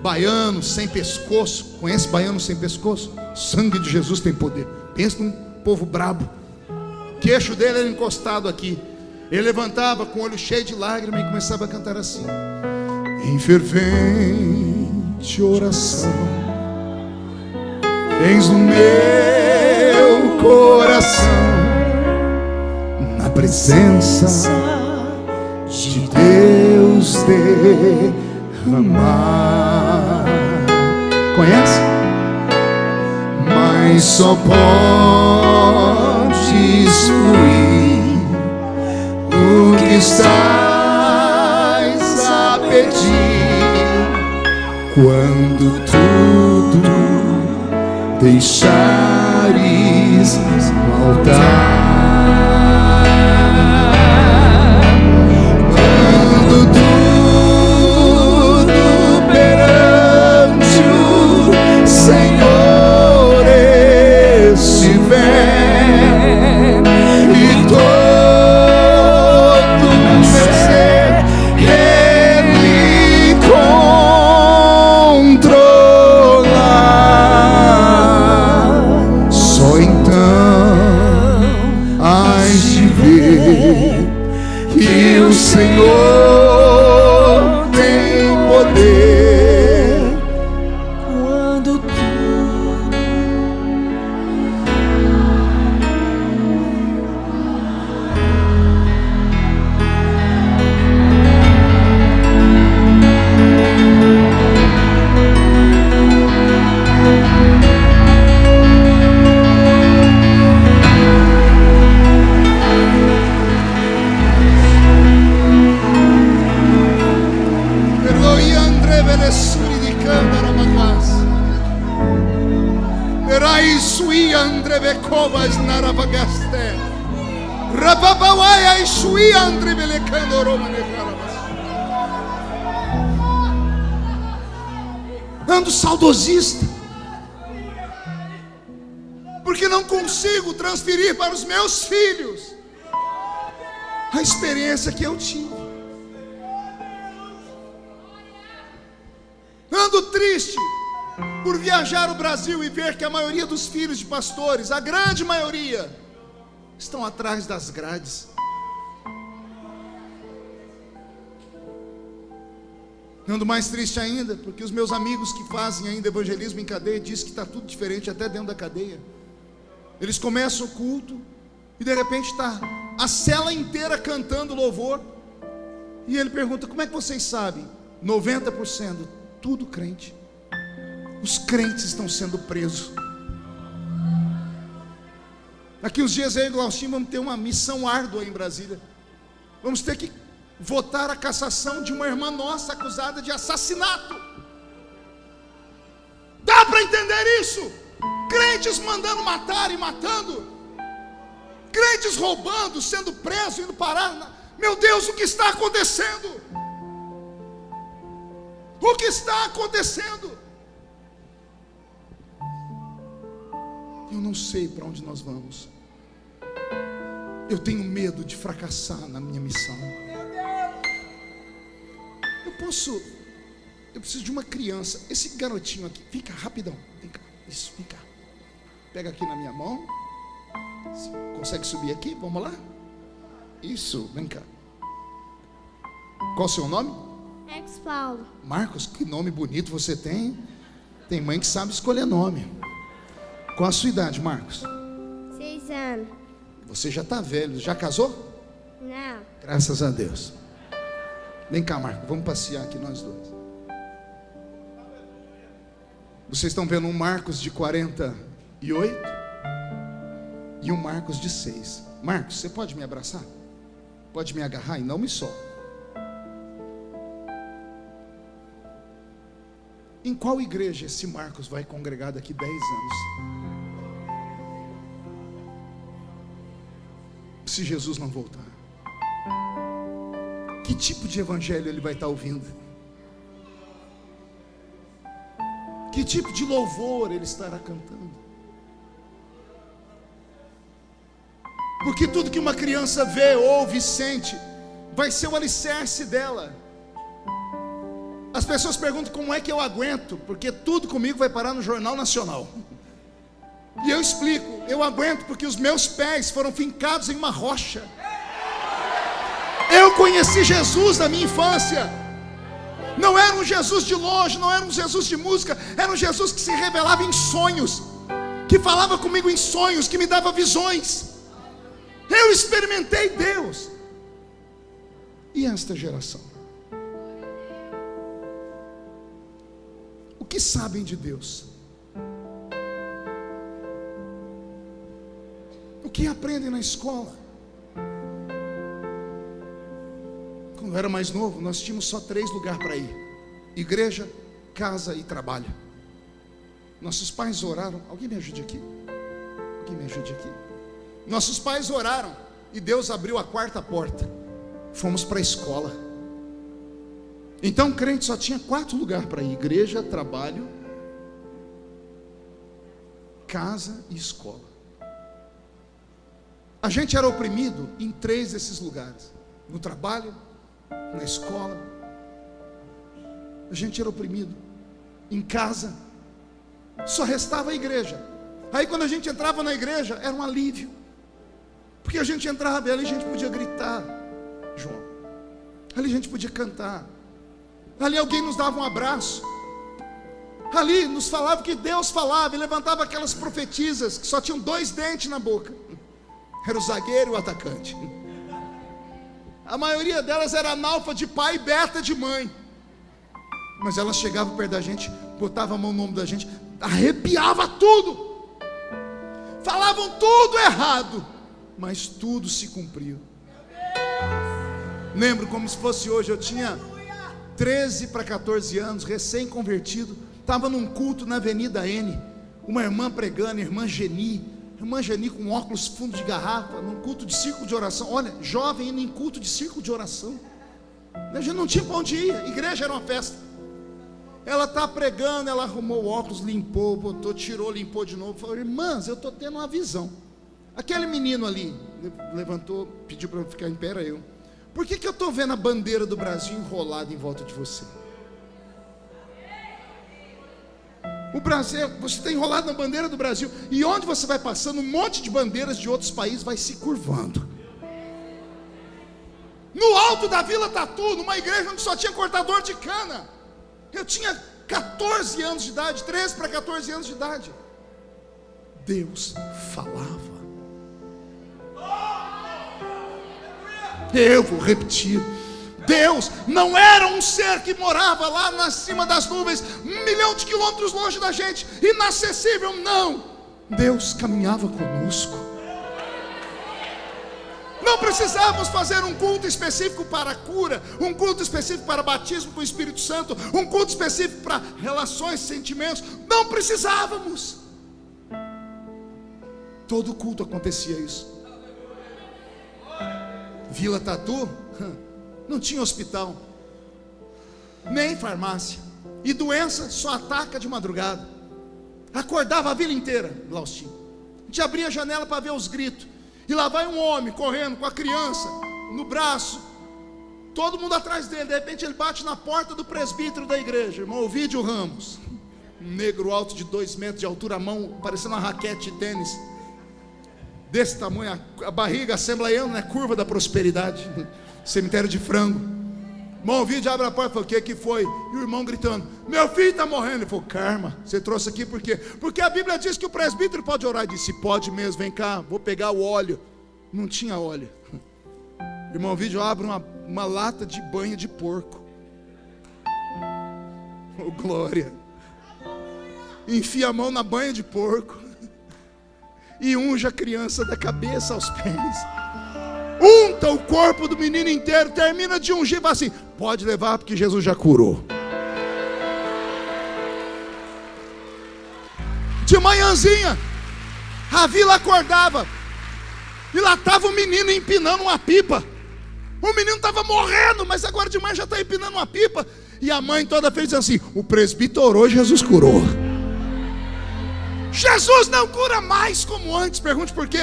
baiano sem pescoço. Conhece baiano sem pescoço? Sangue de Jesus tem poder. Pensa num povo brabo. O queixo dele era encostado aqui. Ele levantava com o olho cheio de lágrimas e começava a cantar assim: em fervente oração, tens no meu coração, na presença de Deus derramar. Conhece? Mas só podes fluir o que estás a pedir, quando tudo deixares no altar. Senhor tem poder. Quando ando saudosista, porque não consigo transferir para os meus filhos a experiência que eu tive. Ando triste por viajar o Brasil e ver que a maioria dos filhos de pastores, a grande maioria, estão atrás das grades. Ando mais triste ainda, porque os meus amigos que fazem ainda evangelismo em cadeia dizem que está tudo diferente até dentro da cadeia. Eles começam o culto e de repente está a cela inteira cantando louvor. E ele pergunta: como é que vocês sabem? 90%, tudo crente. Os crentes estão sendo presos. Daqui uns dias eu e o Glauchinho vamos ter uma missão árdua em Brasília. Vamos ter que votar a cassação de uma irmã nossa acusada de assassinato. Dá para entender isso? Crentes mandando matar e matando, crentes roubando, sendo presos, indo parar. Meu Deus, o que está acontecendo? O que está acontecendo? Eu não sei para onde nós vamos. Eu tenho medo de fracassar na minha missão. Eu preciso de uma criança. Esse garotinho aqui, vem cá, rapidão. Vem cá, isso, vem cá. Pega aqui na minha mão. Consegue subir aqui? Vamos lá? Isso, vem cá. Qual o seu nome? Marcos Paulo. Marcos, que nome bonito você tem. Tem mãe que sabe escolher nome. Qual a sua idade, Marcos? 6 anos. Você já está velho, já casou? Não. Graças a Deus. Vem cá, Marcos, vamos passear aqui nós dois. Vocês estão vendo um Marcos de 48 e um Marcos de 6. Marcos, você pode me abraçar? Pode me agarrar e não me solta. Em qual igreja esse Marcos vai congregar daqui 10 anos? Se Jesus não voltar, que tipo de evangelho ele vai estar ouvindo? Que tipo de louvor ele estará cantando? Porque tudo que uma criança vê, ouve e sente vai ser o alicerce dela. As pessoas perguntam como é que eu aguento, porque tudo comigo vai parar no Jornal Nacional. E eu explico: eu aguento porque os meus pés foram fincados em uma rocha. Eu conheci Jesus na minha infância. Não era um Jesus de longe, não era um Jesus de música, era um Jesus que se revelava em sonhos, que falava comigo em sonhos, que me dava visões. Eu experimentei Deus. E esta geração? O que sabem de Deus? O que aprendem na escola? Quando eu era mais novo, nós tínhamos só 3 lugares para ir: igreja, casa e trabalho. Nossos pais oraram. Alguém me ajude aqui? Alguém me ajude aqui? Nossos pais oraram e Deus abriu a 4ª porta. Fomos para a escola. Então crente só tinha 4 lugares para ir: igreja, trabalho, casa e escola. A gente era oprimido em 3 desses lugares: no trabalho, na escola. A gente era oprimido em casa. Só restava a igreja. Aí quando a gente entrava na igreja, era um alívio, porque a gente entrava e ali a gente podia gritar: João, Ali a gente podia cantar. Ali alguém nos dava um abraço. Ali nos falava que Deus falava e levantava aquelas profetisas que só tinham 2 dentes na boca. Era o zagueiro e o atacante. A maioria delas era analfa de pai e beta de mãe. Mas elas chegavam perto da gente, botavam a mão no ombro da gente, arrepiava tudo. Falavam tudo errado, mas tudo se cumpriu. Lembro como se fosse hoje. Eu tinha 13 para 14 anos, recém-convertido. Estava num culto na Avenida N. Uma irmã pregando, irmã Geni com óculos fundo de garrafa, num culto de círculo de oração. Olha, jovem indo em culto de círculo de oração. A gente não tinha para onde ir, a igreja era uma festa. Ela está pregando, ela arrumou o óculos, limpou, botou, tirou, limpou de novo. Falou: irmãs, eu estou tendo uma visão. Aquele menino ali levantou, pediu para eu ficar em pé, era eu. Por que eu estou vendo a bandeira do Brasil enrolada em volta de você? O Brasil, você está enrolado na bandeira do Brasil. E onde você vai passando, um monte de bandeiras de outros países vai se curvando. No alto da Vila Tatu, numa igreja onde só tinha cortador de cana. Eu tinha 14 anos de idade, 13 para 14 anos de idade. Deus falava. Eu vou repetir. Deus não era um ser que morava lá na cima das nuvens, 1 milhão de quilômetros longe da gente, inacessível, não. Deus caminhava conosco. Não precisávamos fazer um culto específico para a cura, um culto específico para batismo com o Espírito Santo, um culto específico para relações, sentimentos. Não precisávamos. Todo culto acontecia isso. Vila Tatu não tinha hospital, nem farmácia, e doença só ataca de madrugada. Acordava a vila inteira, Glaustinho. A gente abria a janela para ver os gritos, e lá vai um homem correndo com a criança no braço, todo mundo atrás dele. De repente ele bate na porta do presbítero da igreja, irmão Ovídio Ramos, um negro alto de 2 metros de altura, a mão parecendo uma raquete de tênis, desse tamanho, a barriga assembleiana, né? Curva da prosperidade, cemitério de frango. Irmão Ovídio abre a porta e fala: o que foi? E o irmão gritando: meu filho está morrendo. Ele falou: Karma, você trouxe aqui por quê? Porque a Bíblia diz que o presbítero pode orar. Ele disse: pode mesmo, vem cá, vou pegar o óleo. Não tinha óleo. O irmão Ovídio abre uma lata de banha de porco. Oh, glória. Enfia a mão na banha de porco e unge a criança da cabeça aos pés. Unta o corpo do menino inteiro, termina de ungir e fala assim: pode levar, porque Jesus já curou. De manhãzinha, a vila acordava, e lá estava o menino empinando uma pipa. O menino estava morrendo, mas agora de manhã já está empinando uma pipa. E a mãe toda feliz assim: o presbítero orou, Jesus curou. Jesus não cura mais como antes. Pergunte por quê?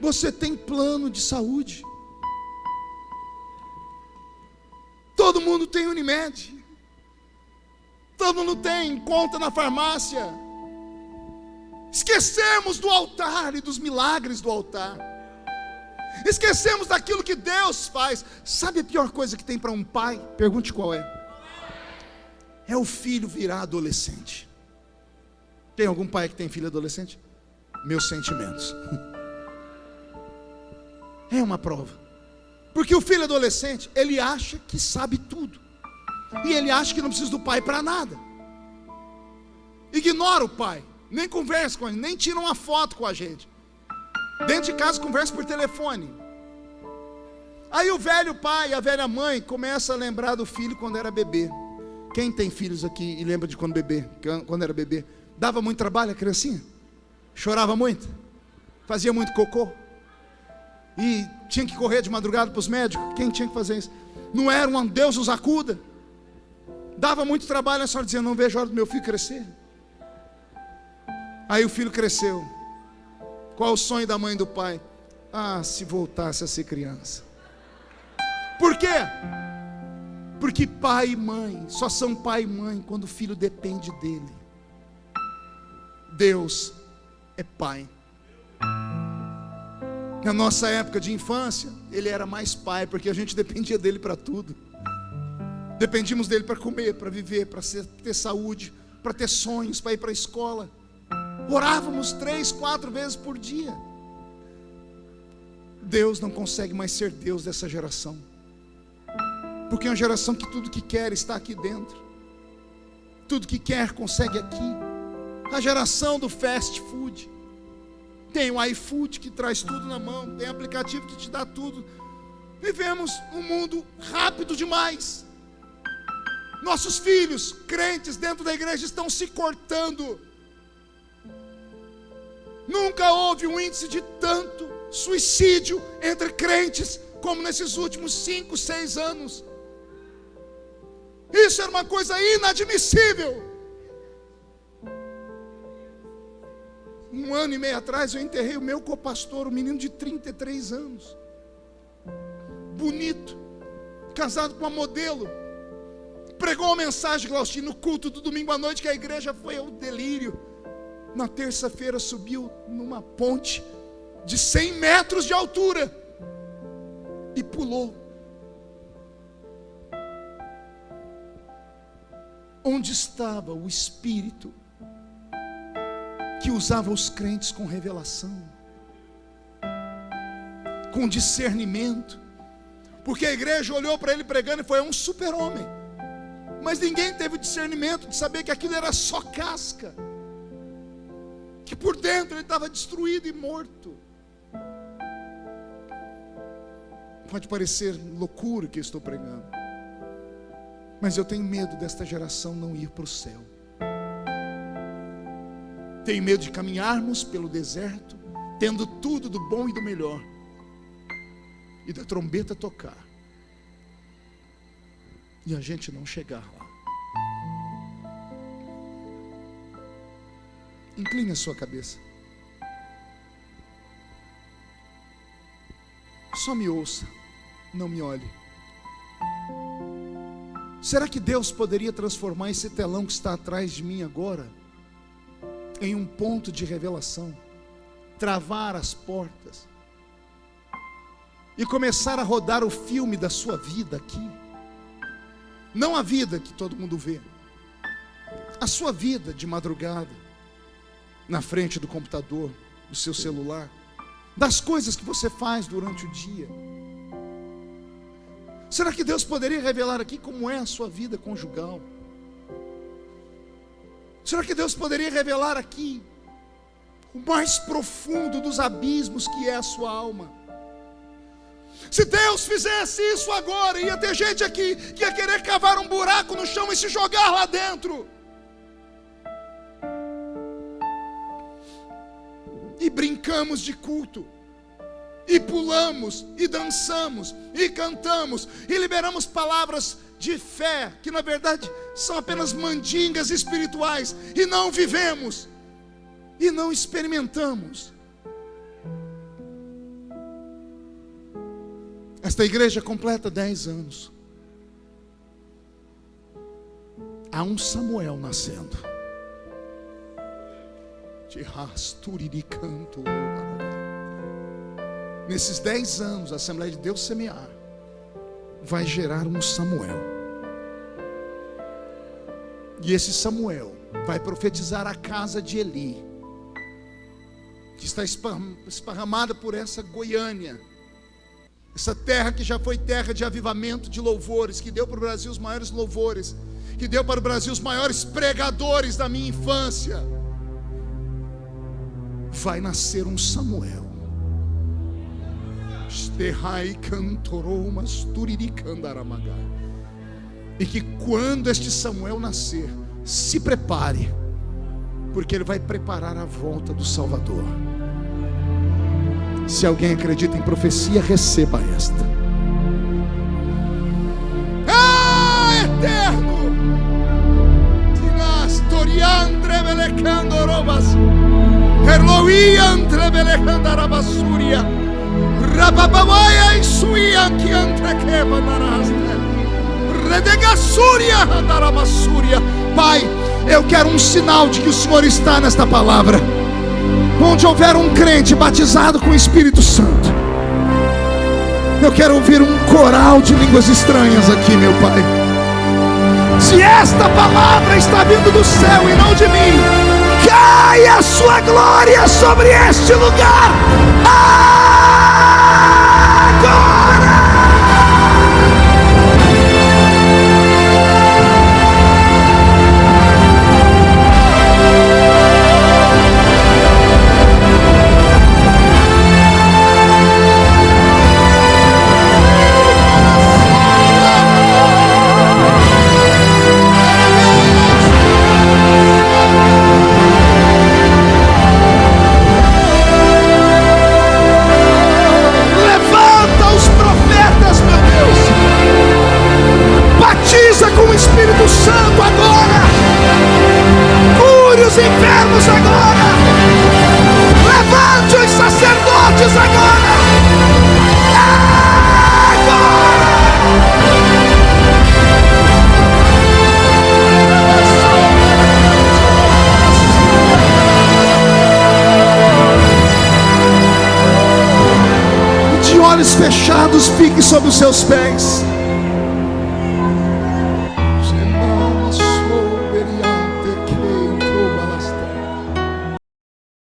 Você tem plano de saúde. Todo mundo tem Unimed. Todo mundo tem conta na farmácia. Esquecemos do altar e dos milagres do altar. Esquecemos daquilo que Deus faz. Sabe a pior coisa que tem para um pai? Pergunte qual é. É o filho virar adolescente. Tem algum pai que tem filho adolescente? Meus sentimentos. É uma prova. Porque o filho adolescente, ele acha que sabe tudo. E ele acha que não precisa do pai para nada. Ignora o pai. Nem conversa com ele, nem tira uma foto com a gente. Dentro de casa conversa por telefone. Aí o velho pai e a velha mãe começam a lembrar do filho quando era bebê. Quem tem filhos aqui e lembra de quando bebê? Quando era bebê? Dava muito trabalho a criancinha? Chorava muito? Fazia muito cocô? E tinha que correr de madrugada para os médicos? Quem tinha que fazer isso? Não era um Deus nos acuda? Dava muito trabalho, a senhora dizia: não vejo a hora do meu filho crescer. Aí o filho cresceu. Qual o sonho da mãe e do pai? Ah, se voltasse a ser criança. Por quê? Porque pai e mãe só são pai e mãe quando o filho depende dele. Deus é pai. Na nossa época de infância, ele era mais pai, porque a gente dependia dele para tudo. Dependíamos dele para comer, para viver, para ter saúde, para ter sonhos, para ir para a escola. Orávamos 3, 4 vezes por dia. Deus não consegue mais ser Deus dessa geração, porque é uma geração que tudo que quer está aqui dentro. Tudo que quer consegue aqui. A geração do fast food. Tem o iFood que traz tudo na mão, tem aplicativo que te dá tudo. Vivemos um mundo rápido demais. Nossos filhos, crentes dentro da igreja, estão se cortando. Nunca houve um índice de tanto suicídio entre crentes como nesses últimos 5, 6 anos. Isso era uma coisa inadmissível. 1 ano e meio atrás eu enterrei o meu copastor, um menino de 33 anos, bonito, casado com uma modelo. Pregou uma mensagem, Glaustin, no culto do domingo à noite, que a igreja foi ao delírio. Na terça-feira subiu numa ponte de 100 metros de altura e pulou. Onde estava o Espírito que usava os crentes com revelação, com discernimento? Porque a igreja olhou para ele pregando e foi um super-homem, mas ninguém teve o discernimento de saber que aquilo era só casca, que por dentro ele estava destruído e morto. Pode parecer loucura o que eu estou pregando, mas eu tenho medo desta geração não ir para o céu. Tenho medo de caminharmos pelo deserto, tendo tudo do bom e do melhor, e da trombeta tocar, e a gente não chegar lá. Incline a sua cabeça. Só me ouça, não me olhe. Será que Deus poderia transformar esse telão que está atrás de mim agora em um ponto de revelação, travar as portas e começar a rodar o filme da sua vida aqui? Não a vida que todo mundo vê, a sua vida de madrugada, na frente do computador, do seu celular, das coisas que você faz durante o dia. Será que Deus poderia revelar aqui como é a sua vida conjugal? Será que Deus poderia revelar aqui o mais profundo dos abismos que é a sua alma? Se Deus fizesse isso agora, ia ter gente aqui que ia querer cavar um buraco no chão e se jogar lá dentro. E brincamos de culto, e pulamos, e dançamos, e cantamos, e liberamos palavras de fé, que na verdade são apenas mandingas espirituais, e não vivemos, e não experimentamos. Esta igreja completa 10 anos. Há um Samuel nascendo. Nesses 10 anos, a Assembleia de Deus Semear vai gerar um Samuel. E esse Samuel vai profetizar a casa de Eli, que está esparramada por essa Goiânia, essa terra que já foi terra de avivamento, de louvores, que deu para o Brasil os maiores louvores, que deu para o Brasil os maiores pregadores da minha infância. Vai nascer um Samuel. E que quando este Samuel nascer, se prepare, porque ele vai preparar a volta do Salvador. Se alguém acredita em profecia, receba esta. Eterno! Tinastoriandre belecando robas. Herloiantre belecando arabassuria. Rababawaya e suianque antrequeva naraste. Redegassúria andarabassuria. Pai, eu quero um sinal de que o Senhor está nesta palavra. Onde houver um crente batizado com o Espírito Santo, eu quero ouvir um coral de línguas estranhas aqui, meu Pai. Se esta palavra está vindo do céu e não de mim, caia a sua glória sobre este lugar agora. Com o Espírito Santo agora, cure os enfermos agora, levante os sacerdotes agora, de olhos fechados, fique sobre os seus pés.